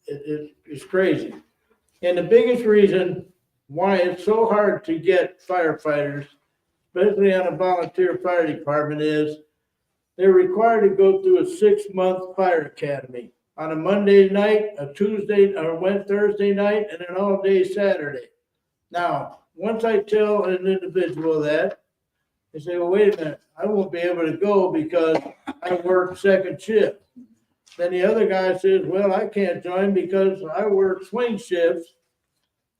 it's crazy. And the biggest reason why it's so hard to get firefighters, especially on a volunteer fire department, is they're required to go through a 6-month fire academy on a Monday night, a Tuesday, or a Thursday night, and an all-day Saturday. Now, once I tell an individual that, they say, well, wait a minute, I won't be able to go because I work second shift. Then the other guy says, well, I can't join because I work swing shifts.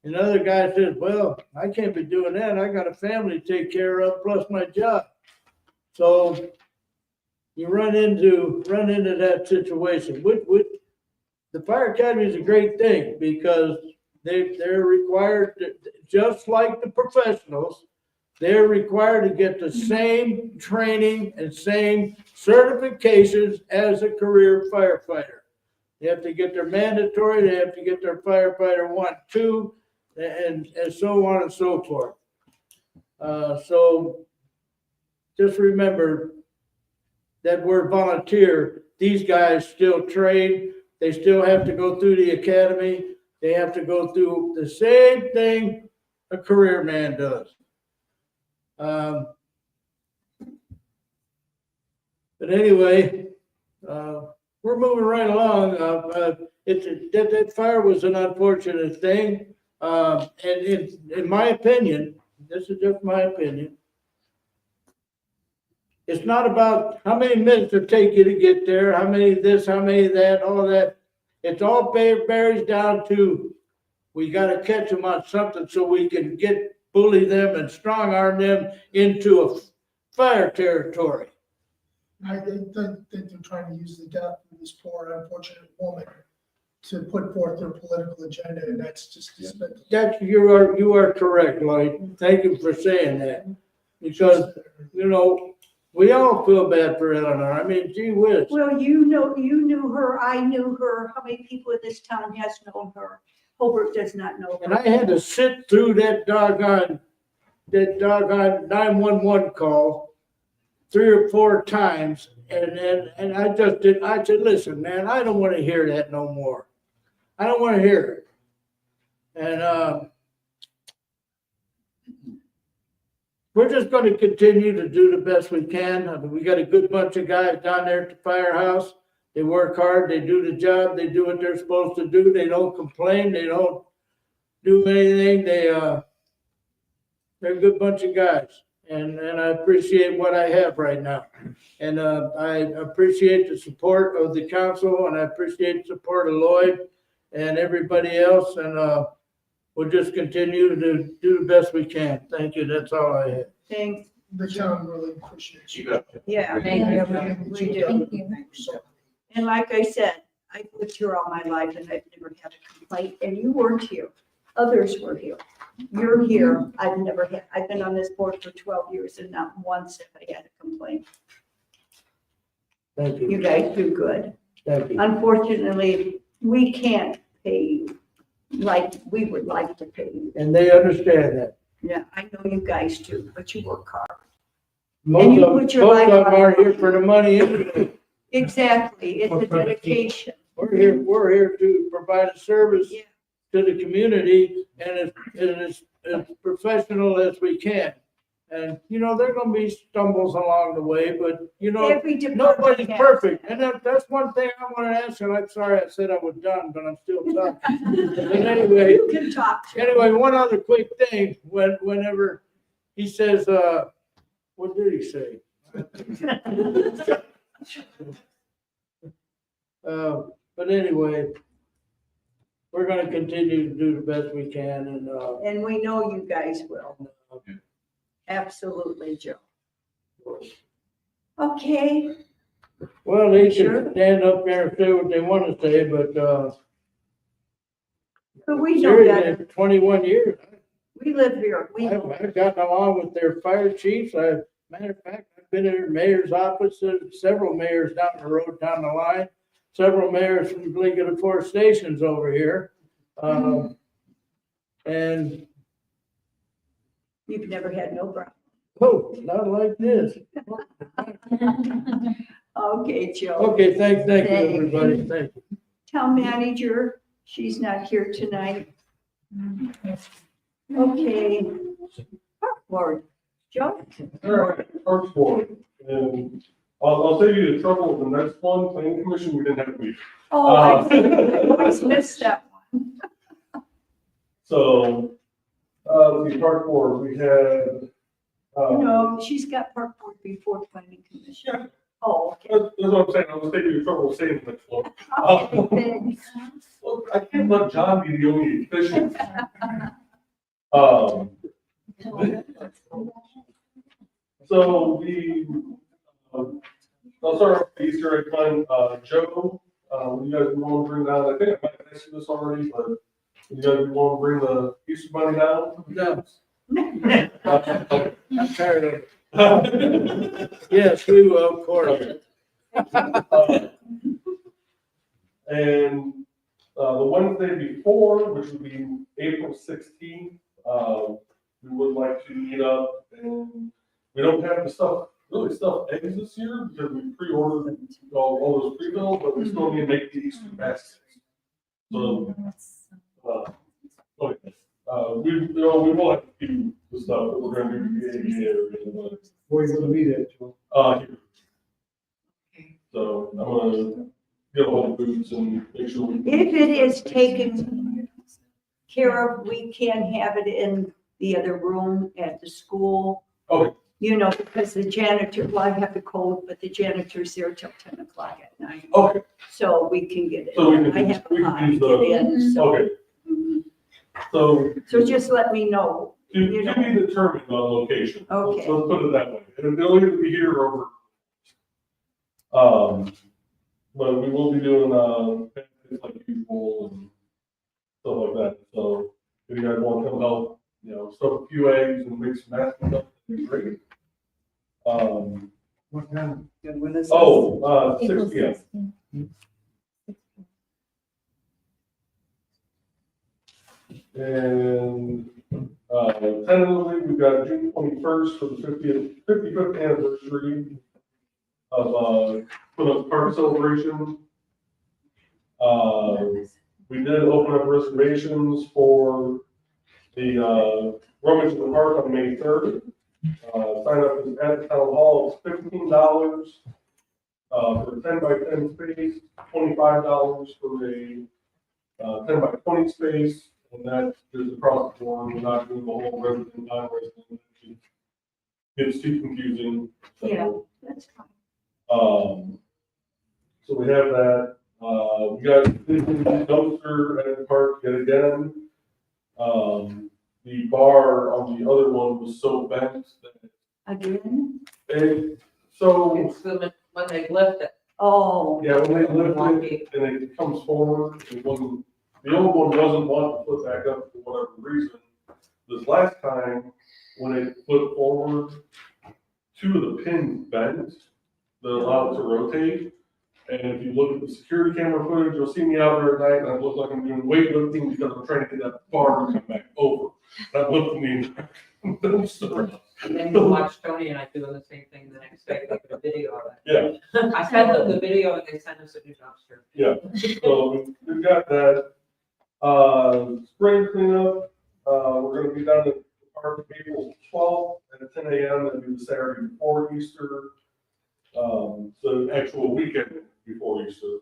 And the other guy says, well, I can't be doing that. I got a family to take care of plus my job. So you run into that situation. The fire academy is a great thing because they're required to, just like the professionals, they're required to get the same training and same certifications as a career firefighter. They have to get their mandatory, they have to get their firefighter 1, 2, and so on and so forth. So just remember that we're volunteer. These guys still train. They still have to go through the academy. They have to go through the same thing a career man does. But anyway, we're moving right along. That fire was an unfortunate thing. And in my opinion, this is just my opinion, it's not about how many minutes it take you to get there, how many this, how many that, all that. It's all varies down to we got to catch them on something so we can bully them and strong arm them into a fire territory. I think they're trying to use the death of this poor unfortunate woman to put forth their political agenda, and that's just despicable. You are correct, Lloyd. Thank you for saying that. Because, we all feel bad for Eleanor. I mean, gee whiz. Well, you knew her, I knew her. How many people in this town has known her? Hobart does not know And her. I had to sit through that doggone 911 call 3 or 4 times. And I said, listen, man, I don't want to hear that no more. I don't want to hear it. And we're just going to continue to do the best we can. I mean, we got a good bunch of guys down there at the firehouse. They work hard. They do the job. They do what they're supposed to do. They don't complain. They don't do anything. They're a good bunch of guys. And I appreciate what I have right now. And I appreciate the support of the council, and I appreciate the support of Lloyd and everybody else. And we'll just continue to do the best we can. Thank you. That's all I have. Thanks. The town really appreciates you. Yeah. Thank you. We do. Thank you. And like I said, I've lived here all my life and I've never had a complaint, and you weren't here. Others were here. You're here. I've been on this board for 12 years and not once have I had a complaint. Thank you. You guys do good. Thank you. Unfortunately, we can't pay you like we would like to pay you. And they understand that. Yeah, I know you guys do, but you work hard. Most you of put your them life on are the here for the money anyway. Exactly. It's a dedication. We're here to provide a service to the community and as professional as we can. And, you know, there are gonna be stumbles along the way, but, you know, Every department nobody's has perfect. And that's one thing I wanna ask, and I'm sorry I said I was done, but I'm still talking. But anyway, You can talk to. anyway, one other quick thing, whenever he says, what did he say? But anyway, we're gonna continue to do the best we can and, And we know you guys will. Absolutely, Joe. Okay, well, they Sure. can stand up there and say what they wanna say, but, but we know seriously, better. for 21 years, We live here. We know. I've gotten along with their fire chiefs. Matter of fact, I've been in their mayor's office, several mayors down the road, down the line, several mayors from the League of the Four Stations over here. And, You've never had no problem. oh, not like this. Okay, Joe. Okay, thank you, Thank everybody. Thank you. Town manager, she's not here tonight. Okay. Park board, Joe? All right, Parks Board, and I'll save you the trouble with the next one, planning commission, we didn't have a meeting. Oh, I always missed that one. So, the Park Board, we had, No, she's got park board before planning commission. Oh, okay. that's what I'm saying, I'll save you the trouble of saying the next one. Okay, thanks. Look, I can't let John be the only efficient. So I'll start off with the Easter egg hunt. Joe, you guys want to bring down, I think I might have asked you this already, but you guys want to bring the Easter bunny down? No, Okay. I'm tired of it. Yes, we will, of course. And the Wednesday before, which would be April 16th, we would like to meet up, and we don't have the stuff, really stuff eggs this year because we pre-ordered all those pre-bills, but we still need to make the Easter baskets. So, okay. We will have to keep the stuff that we're gonna do for the ADA. Where you gonna meet at, Joe? Here. So I'm gonna get a hold of Boots and make sure. If it is taken care of, we can have it in the other room at the school. Okay. You know, because the janitor, well, I have the code, but the janitor's there till 10 o'clock at night. Okay, So we can get it. so we I can, have we a can line use to the, get in, so. okay. So So just let me know. to be determined on location. Okay. Let's put it that way. And they'll either be here or but we will be doing, things like usual and stuff like that. So if you guys want to come help, stuff a few eggs and make some mashed stuff, that'd be great. What time? When is this? 6 p.m. And, tentatively, we've got June 21st for the 55th anniversary of, Plymouth Park celebration. We did open up reservations for the, Rummage in the Park on May 3rd. Sign up is at the town hall, it's $15, for a 10 by 10 space, $25 for a, 10 by 20 space. And that is across the board, we're not doing the whole resident, non-resident. It's too confusing. So, Yeah, that's fine. So we have that, we got the dumpster at the park yet again. The bar on the other one was so bent that Again? so, It's when they lift it. Oh. yeah, when they lift it and it comes forward, it wasn't, the old one wasn't wanting to put back up for whatever reason. This last time, when it flipped forward, two of the pins bent that allowed it to rotate. And if you look at the security camera footage, you'll see me out there at night and I look like I'm doing weightlifting because I'm trying to get that bar to come back over. That looked me. And then you watch Tony and I doing the same thing the next day, like a video of it. Yeah, I sent them the video and they sent us a new dumpster. yeah. So we've got that. Spring cleanup, we're gonna be down at the Park, April 12th at 10 a.m. That'll be the Saturday before Easter. The actual weekend before Easter.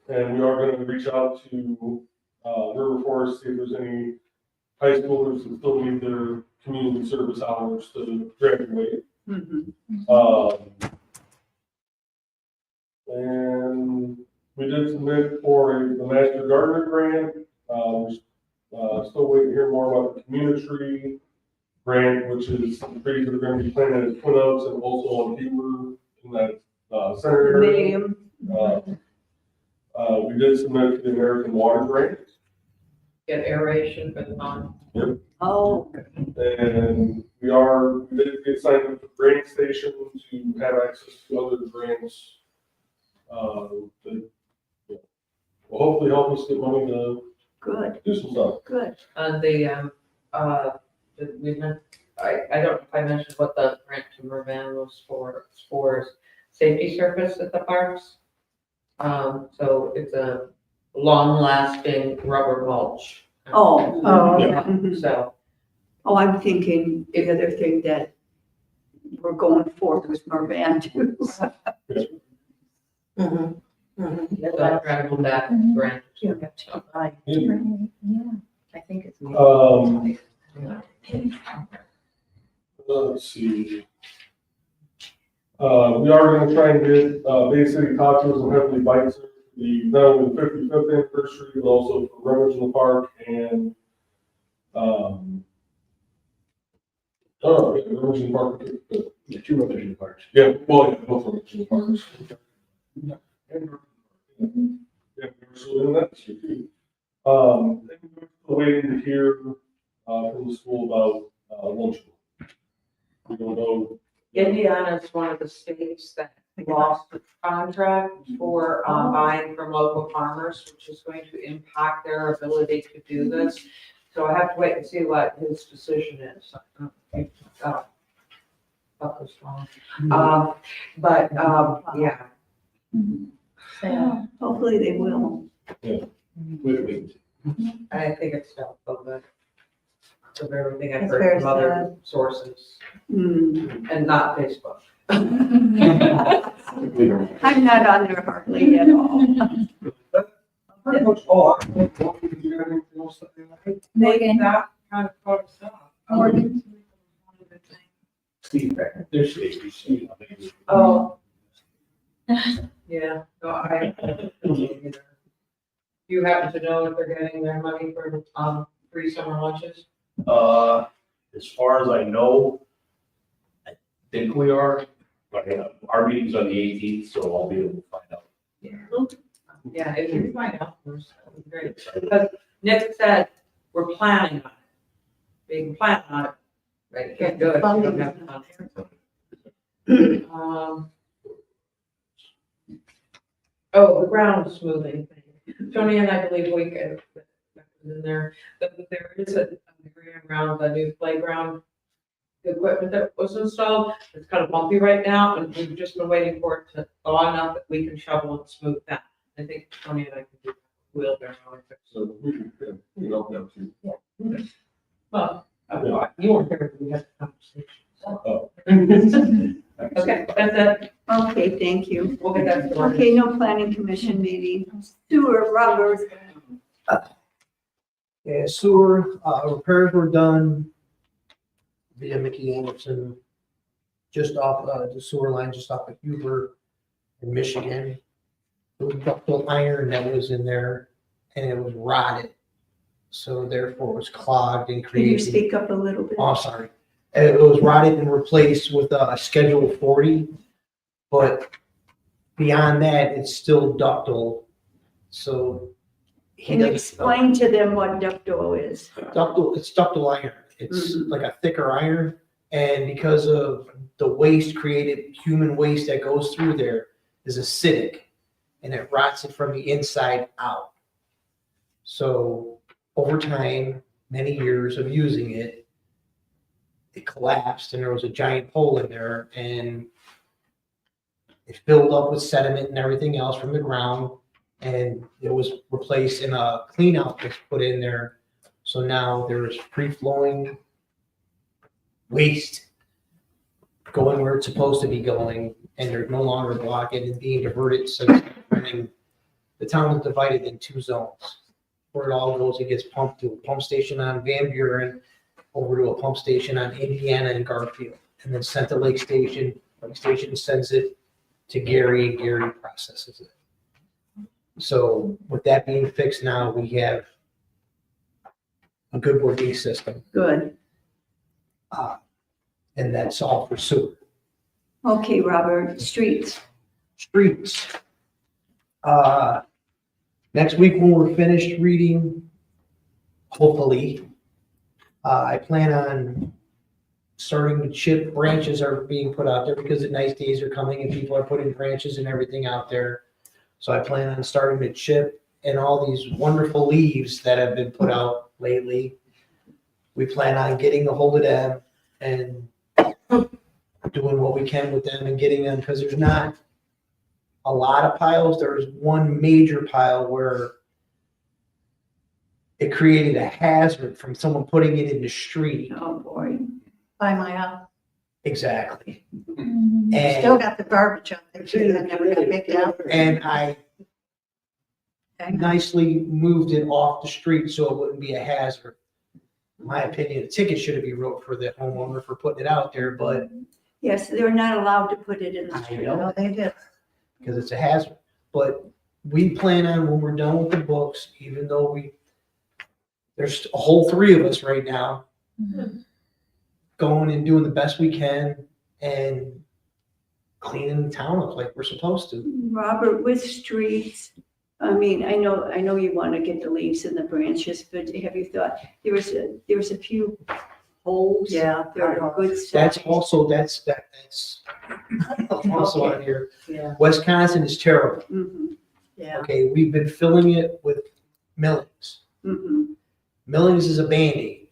And we are gonna reach out to, River Forest, see if there's any high schoolers that still need their community service hours to graduate. And we did submit for the Master Gardener Grant. Still waiting to hear more about the Community Grant, which is some trees that are gonna be planted at Twin Oaks and also on Beaver in that, center area. We did submit the American Water Grant. Get aeration for the pond. Oh, And we did get signed up for the grant station to have access to other grants. That will hopefully help us get money to good, do some stuff. good. And the, did we men- I don't know if I mentioned what the grant to Mervan was for safety surface at the parks. So it's a long-lasting rubber mulch. Oh. Yeah. Mhm. So, Oh, I'm thinking the other thing that we're going for was Mervan too. so I traveled that grant. Yeah. Yeah. Yeah. I think it's. Let's see. We are gonna try and get, Bay City Tacos and Heavenly Bites, not only the 55th anniversary, but also for Rummage in the Park and, Rummage in the Park. The two Rummage in the Parks. Yeah, well, yeah, both Rummage in the Parks. Yeah, so in that, too. We're waiting to hear, from the school about, lunch. We don't know. Indiana is one of the states that lost the contract for buying from local farmers, which is going to impact their ability to do this. So I have to wait and see what his decision is. That was wrong. Yeah. Hopefully they will. Wait. I think it's doubtful, but of everything I've That's heard very from other sources Hmm. and not Facebook. I'm not on there hardly at all. Pretty much all. Do you have anything else to add? Morgan. That kind of focus up. Morgan. Steve, there's Steve. Oh. Yeah, no, I don't either. You happen to know if they're getting their money for, free summer lunches? As far as I know, I think we are, but our meeting's on the 18th, so I'll be able to find out. Yeah, if you find out first, that would be great. Because Nick said, we're planning on it. We can plan on it, but you can't do it if you don't have the the ground smoothing thing. Tony and I believe we could, in there, but there is a area around the new playground. The equipment that was installed, it's kind of bumpy right now, and we've just been waiting for it to thaw enough that we can shovel and smooth that. I think Tony and I can do wheelbarrow. So we can, help them too. Well, you weren't here when we had the conversation. Oh. Okay, that's it. Okay, thank you. We'll get that started. Okay, no planning commission meeting. Sewer, Robert. Yeah, sewer, repairs were done via Mickey Anderson, just off, the sewer line, just off of Huber in Michigan. There was ductile iron that was in there and it was rotted. So therefore it was clogged and Can you created. speak up a little bit? Oh, sorry. It was rotted and replaced with a Schedule 40, but beyond that, it's still ductile. So. he Can you doesn't know. explain to them what ductile is? It's ductile iron. It's like a thicker iron. And because of the waste created, human waste that goes through there is acidic and it rots it from the inside out. So over time, many years of using it, it collapsed and there was a giant hole in there and it filled up with sediment and everything else from the ground. And it was replaced and a clean out was put in there So now there's free-flowing waste going where it's supposed to be going, and they're no longer blocking and being diverted. So the town is divided in two zones. Where it all goes, it gets pumped to a pump station on Van Buren, over to a pump station on Indiana and Garfield, and then sent to Lake Station. Lake Station sends it to Gary, and Gary processes it. So with that being fixed now, we have a good working system, Good. and that's all for sewer. Okay, Robert, streets. Streets. Next week when we're finished reading, hopefully, I plan on starting to chip. Branches are being put out there because the nice days are coming and people are putting branches and everything out there. So I plan on starting to chip, and all these wonderful leaves that have been put out lately. We plan on getting a hold of them and doing what we can with them and getting them, because there's not a lot of piles. There's one major pile where it created a hazard from someone putting it in the street. Oh, boy. By my house. Exactly. Still And, got the garbage on there too, that never got picked up. and I nicely moved it off the street so it wouldn't be a hazard. In my opinion, a ticket should be wrote for the homeowner for putting it out there, but Yes, they're not allowed to put it in the I street. know. No, they did. because it's a hazard. But we plan on, when we're done with the books, even though there's a whole three of us right now, going and doing the best we can and cleaning the town up like we're supposed to. Robert, with streets, I mean, I know you want to get the leaves and the branches, but have you thought, there was a few holes? Yeah. There are good size. That's also also on here. Yeah, Wisconsin is terrible. Mhm, yeah. Okay, we've been filling it with millings. mhm. Millings is a Band-Aid.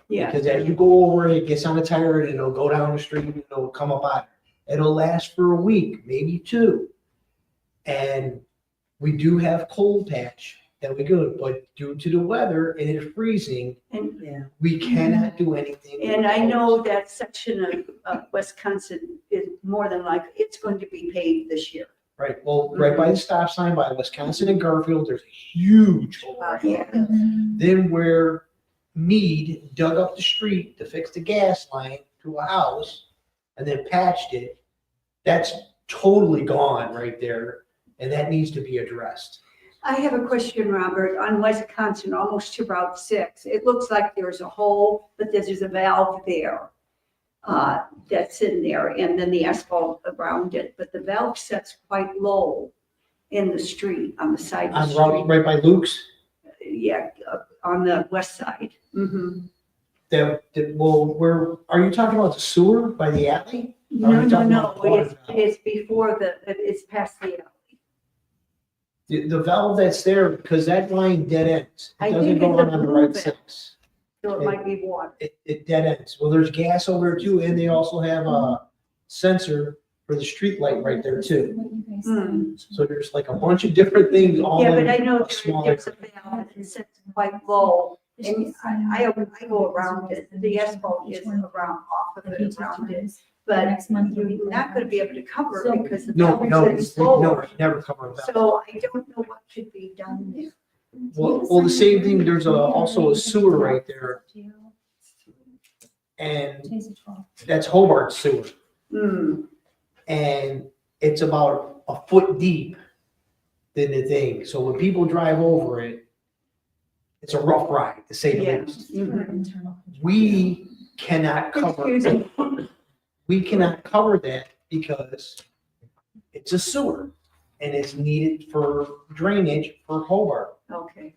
Yeah. Because as you go over it, it gets on a tire and it'll go down the street and it'll come up out. It'll last for a week, maybe two. And we do have cold patch that we go, but due to the weather and it freezing, And, Yeah. we cannot do anything. and I know that section of Wisconsin is more than likely, it's going to be paved this year. Right, well, right by the stop sign by Wisconsin and Garfield, there's a huge hole. Yeah. Then where Mead dug up the street to fix the gas line to a house and then patched it, that's totally gone right there, and that needs to be addressed. I have a question, Robert, on Wisconsin, almost to Route 6. It looks like there's a hole, but there's a valve there that's in there, and then the asphalt around it, but the valve sets quite low in the street, on the side of On the Route, street. right by Luke's, Yeah, on the west side. Mhm. where, are you talking about the sewer by the alley? No, Are you no, talking no, about the water valve? it's before it's past the alley. The valve that's there, because that line dead ends. I It doesn't think go it's a on the blue right valve. six. So it might be water. It dead ends. Well, there's gas over there too, and they also have a sensor for the street light right there too. Hmm. So there's like a bunch of different things all Yeah, but in I know a small. there's a valve that sits quite low, and I go around it, the asphalt is around, off of it, around it. But you're not gonna be able to cover it because the No, valve no, sits no, lower. never cover that. So I don't know what should be done there. Well, the same thing, there's also a sewer right there, and that's Hobart sewer. Hmm, And it's about a foot deep than the thing. So when people drive over it, it's a rough ride, to say the yeah. least. Mhm. We cannot cover, Excuse me. we cannot cover that because it's a sewer and it's needed for drainage for Hobart. Okay.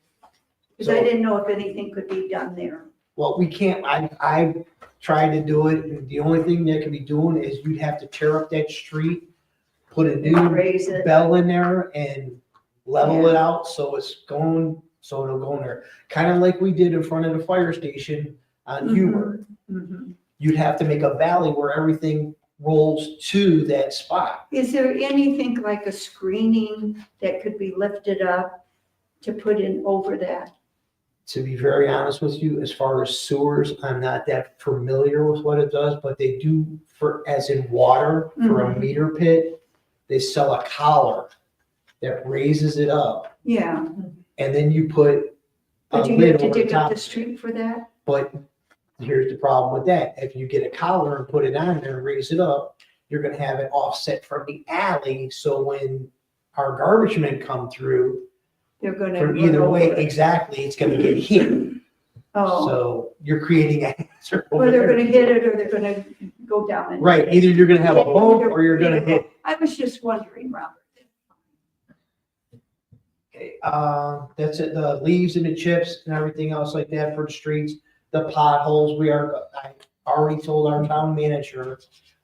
Because I didn't know if anything could be done there. Well, we can't, I tried to do it, and the only thing that can be doing is you'd have to tear up that street, put a new Raise it. bell in there and level it out so it's going, so it'll go in there. Kind of like we did in front of the fire station on Mhm. Huber. Mhm. You'd have to make a valley where everything rolls to that spot. Is there anything like a screening that could be lifted up to put in over that? To be very honest with you, as far as sewers, I'm not that familiar with what it does, but they do for, as in water, for a meter pit, they sell a collar that raises it up, Yeah, and then you put a but you lid have to over the dig up top. the street for that? But here's the problem with that. If you get a collar and put it on there and raise it up, you're gonna have it offset from the alley, so when our garbage men come through, They're gonna. from run either over way, it. exactly, it's gonna get hit. Oh, So you're creating a hazard over well, they're there. gonna hit it or they're gonna go down. and- Right, either you're gonna have a bump or you're gonna hit. I was just wondering, Robert. Okay, that's it, the leaves and the chips and everything else like that for the streets, the potholes, I already told our town manager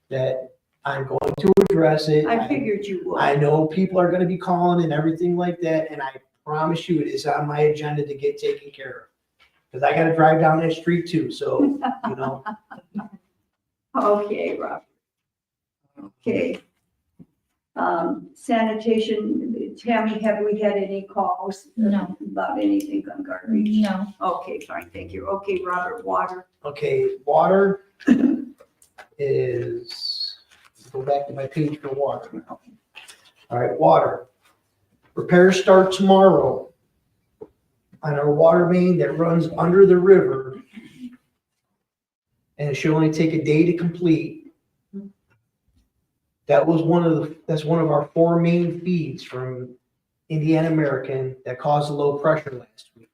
that I'm going to address it. I figured you would. I know people are gonna be calling and everything like that, and I promise you it is on my agenda to get taken care of. Cause I gotta drive down that street too, so, you know, Okay, Robert. Okay. Sanitation, Tammy, have we had any calls? No. About anything on garbage? No. Okay, fine, thank you. Okay, Robert, water. okay, water is, go back to my page for water now. All right, water. Repairs start tomorrow on our water main that runs under the river. And it should only take a day to complete. That's one of our 4 main feeds from Indiana American that caused low pressure last week.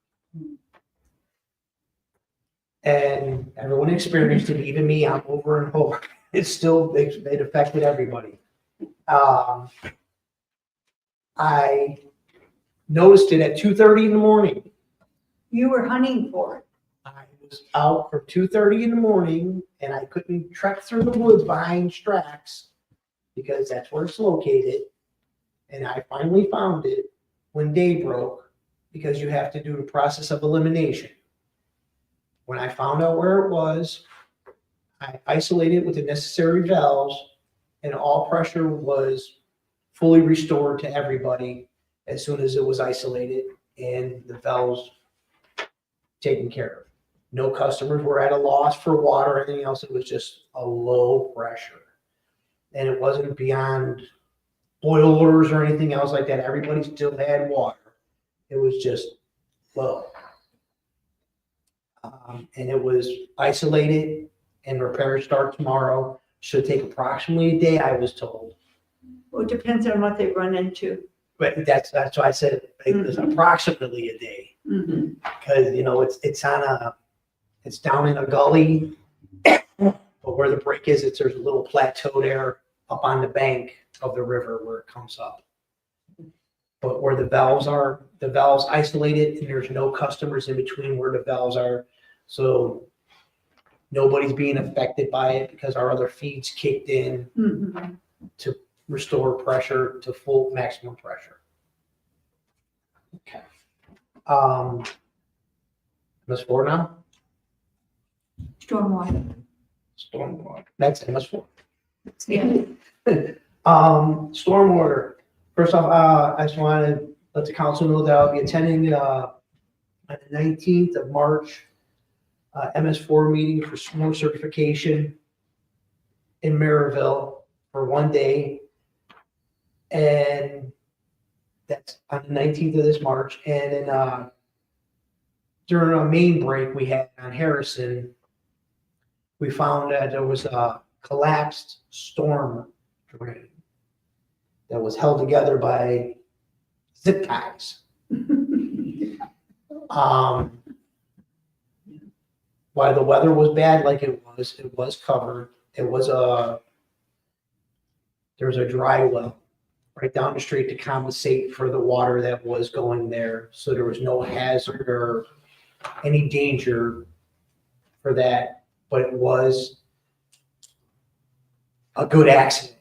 And everyone experienced it, even me, I'm over and over. It affected everybody. I noticed it at 2:30 in the morning. You were hunting for it. I was out from 2:30 in the morning and I couldn't trek through the woods behind Strax because that's where it's located. And I finally found it when day broke because you have to do the process of elimination. When I found out where it was, I isolated it with the necessary valves and all pressure was fully restored to everybody as soon as it was isolated and the valves taken care of. No customers were at a loss for water or anything else. It was just a low pressure. And it wasn't beyond boilers or anything else like that. Everybody still had water. It was just low. And it was isolated and repairs start tomorrow. Should take approximately a day, I was told. Well, it depends on what they run into. But that's why I said it was approximately a day. Mhm. Because, you know, it's down in a gully. But where the break is, there's a little plateau there up on the bank of the river where it comes up. But where the valves are, the valves isolated and there's no customers in between where the valves are. So nobody's being affected by it because our other feeds kicked in Mhm. to restore pressure to full maximum pressure. Okay. MS4 now? Stormwater. Stormwater. Next, MS4. Yeah. Stormwater. First off, I just want to let the council know that I'll be attending on the 19th of March, MS4 meeting for storm certification in Maryville for 1 day. And that's on the 19th of this March. And then during a main break we had on Harrison, we found that there was a collapsed storm drain that was held together by zip ties. While the weather was bad like it was covered. There was a dry well right down the street to compensate for the water that was going there. So there was no hazard or any danger for that, but it was a good accident.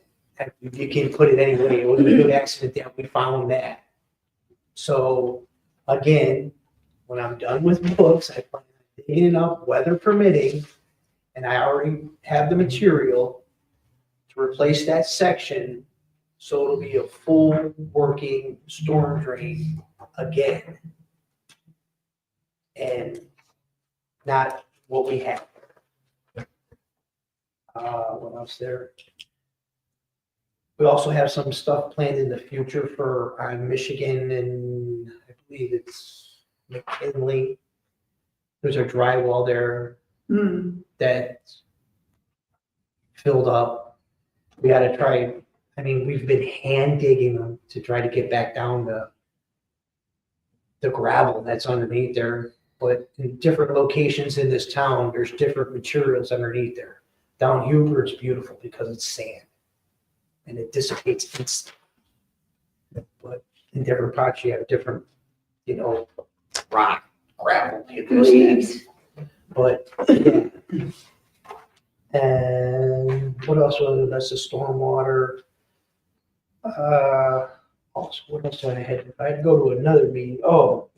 You can put it any way. It was a good accident that we found that. So again, when I'm done with books, I plan on digging it up, weather permitting, and I already have the material to replace that section. So it'll be a full working storm drain again. and not what we have. What else there? We also have some stuff planned in the future for Michigan, and I believe it's McKinley. There's a drywall there that's filled up. We gotta try, I mean, we've been hand digging them to try to get back down the gravel that's underneath there. But in different locations in this town, there's different materials underneath there. Down Huber, it's beautiful because it's sand and it dissipates instantly. But in different parts, you have different, rock, gravel. Leaves. But, yeah. And what else? That's the stormwater. Also, what else do I had? I had to go to another meeting. Oh,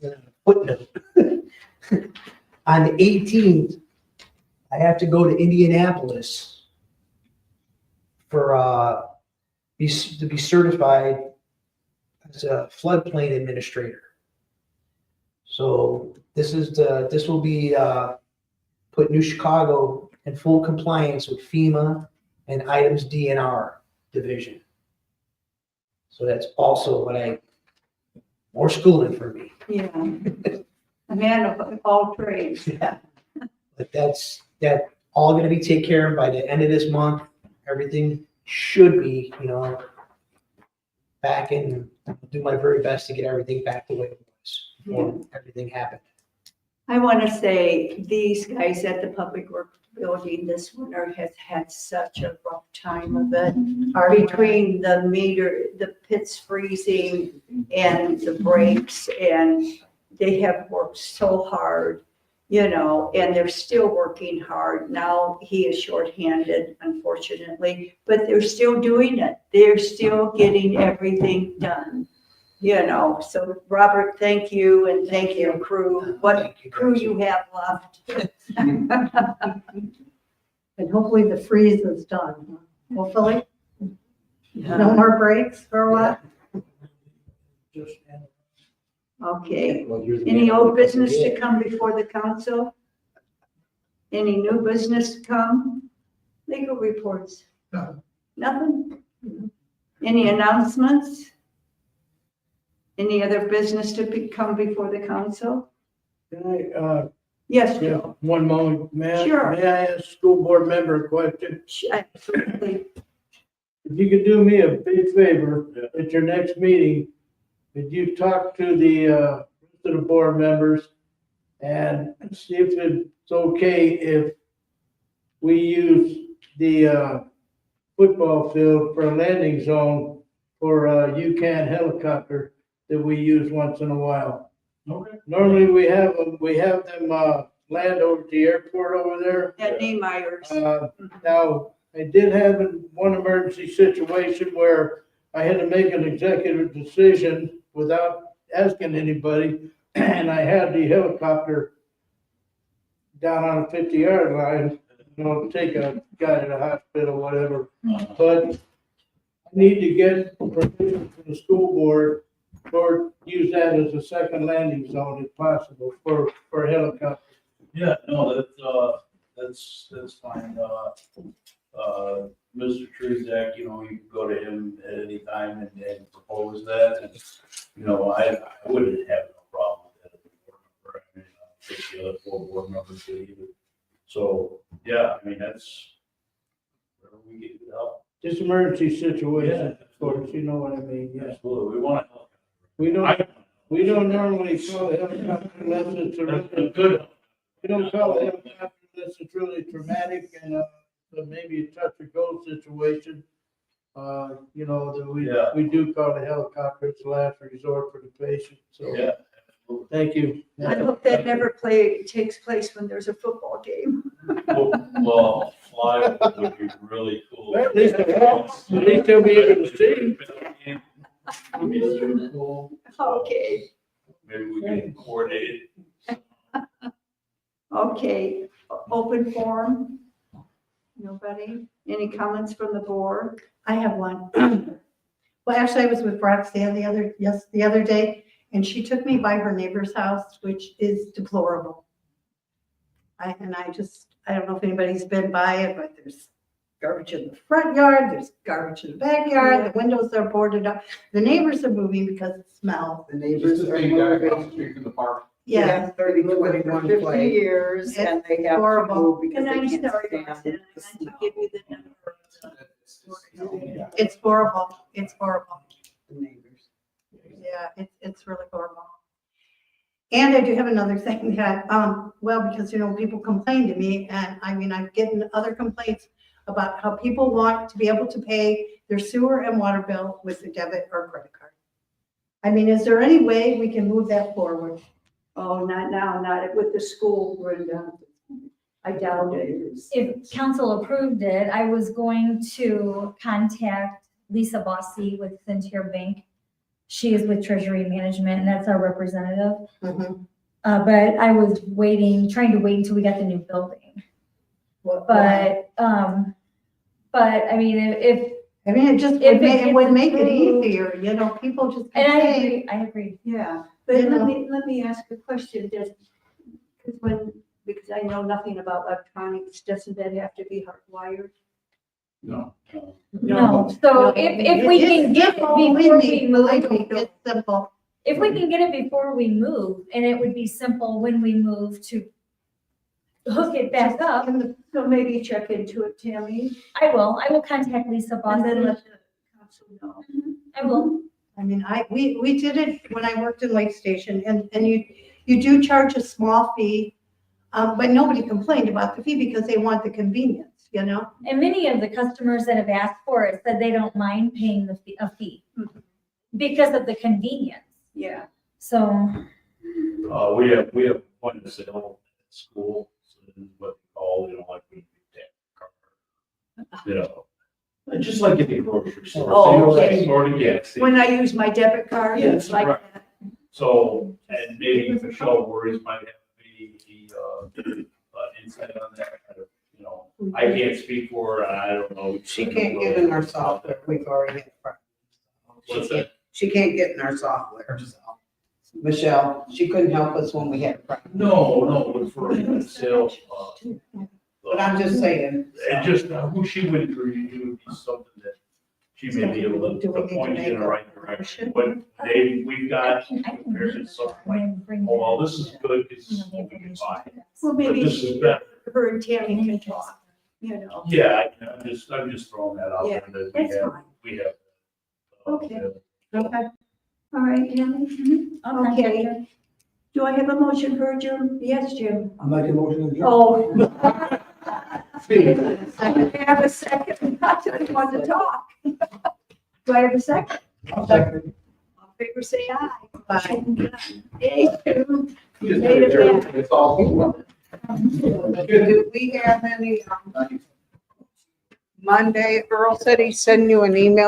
footnote. On the 18th, I have to go to Indianapolis for to be certified as a floodplain administrator. So this will be put New Chicago in full compliance with FEMA and items DNR division. So that's also more schooling for me. Yeah. A man of all trades. Yeah. But that all gonna be taken care of by the end of this month. Everything should be, back in, do my very best to get everything back the way it was before everything happened. I want to say these guys at the Public Works Building this winter has had such a rough time of it. Between the pits freezing and the breaks, and they have worked so hard, and they're still working hard. Now he is shorthanded, unfortunately, but they're still doing it. They're still getting everything done. So Robert, thank you, and thank your crew. What crew you have left. And hopefully the freeze is done, hopefully. No more breaks for a while. Okay. Any old business to come before the council? Any new business to come? Legal reports? No. Nothing? Any announcements? Any other business to come before the council? Can I, Yes, yeah, Joe. one moment, Sure. may I ask school board member a question? Absolutely. If you could do me a big favor at your next meeting, could you talk to the board members and see if it's okay if we use the football field for a landing zone for a UCAN helicopter that we use once in a while. Okay. Normally we have them land over at the airport over there. At Niemeyer's. Now, I did have one emergency situation where I had to make an executive decision without asking anybody, and I had the helicopter down on a 50-yard line, take a guy to the hospital, whatever. But I need to get permission from the school board or use that as a second landing zone if possible for a helicopter. Yeah, no, that's fine. Mr. Truzak, you can go to him at any time and propose that, and, I wouldn't have no problem with that as a board member. I mean, I think the other 4 board members do either. So, yeah, I mean, that's where we get it out. Just emergency situation, Yeah. of course, you know what I mean, yes. Absolutely, we want to help. We don't normally call a helicopter unless it's a really Good. We don't call a helicopter unless it's really traumatic and, maybe a touch or go situation. That we do call a helicopter, it's the last resort for the patient, so. Yeah. Thank you. I hope that never takes place when there's a football game. Well, fly would be really cool. Well, at least they'll be able to see. Would be super cool. Okay, Maybe we can coordinate it. okay. Open forum? Nobody? Any comments from the board? I have one. Well, actually, I was with Roxanne the other day, And she took me by her neighbor's house, which is deplorable. I don't know if anybody's been by it, but there's garbage in the front yard, there's garbage in the backyard, the windows are boarded up. The neighbors are moving because it smells. The neighbors are moving. from the park. Yeah. 30-21 50 play. years and they have to horrible. move because And they I'm can't sorry, stand Austin, the I meant to give you the number. It's horrible. It's horrible. The neighbors. Yeah, it's really horrible. And I do have another thing that, because, people complain to me, and I'm getting other complaints about how people want to be able to pay their sewer and water bill with a debit or credit card. Is there any way we can move that forward? Oh, not now, not with the school, Brenda. I doubt it. If council approved it, I was going to contact Lisa Bossy with Centaur Bank. She is with Treasury Management, and that's our representative. Mhm. But I was trying to wait until we got the new building. But if, It would make it approved- easier, people just. and pay. I agree. Yeah, but let me ask a question, because I know nothing about electronics, doesn't that have to be hardwired? No. No, so if we can get it before we move, It's simple. if we can get it before we move, and it would be simple when we move to hook it back up, So maybe check into it, Tammy, I will contact Lisa and then Bossy. let the council know. I will. We did it when I worked in Lake Station, and you do charge a small fee, but nobody complained about the fee because they want the convenience, And many of the customers that have asked for it said they don't mind paying a fee because of the convenience. Yeah. So, We have point of sale at school, so this is what they call, like we tap card. Just like at the grocery store. Oh, Same okay. sort of gas. When I use my debit card, it's like Right. that. So, and maybe Michelle worries might have the insight on that. I can't speak for her, I don't know. She can't get in our software. We've already had problems. What's that? She can't get in our software. Michelle, she couldn't help us when we had a problem. No, but for sales. But I'm just saying. And just who she went through, you would be something that she may be able Do we to need to point you in the make a right direction. But we've got, compared to something like, bring. oh, well, this is good, this is what we can buy. Well, But maybe this is better. her and Tammy can talk, Yeah, I'm just throwing that out Yeah, there that that's fine. we have. Okay. Okay. All right, Tammy? I'll contact Okay. her. Do I have a motion for Jim? Yes, Jim. I'm like a motion. Oh. I have a second. I didn't want to talk. Do I have a second? I'll second. All in favor, say aye. Bye. Yay, Jim. You made it back. It's all. Do we have any, Monday, Earl said he sent you an email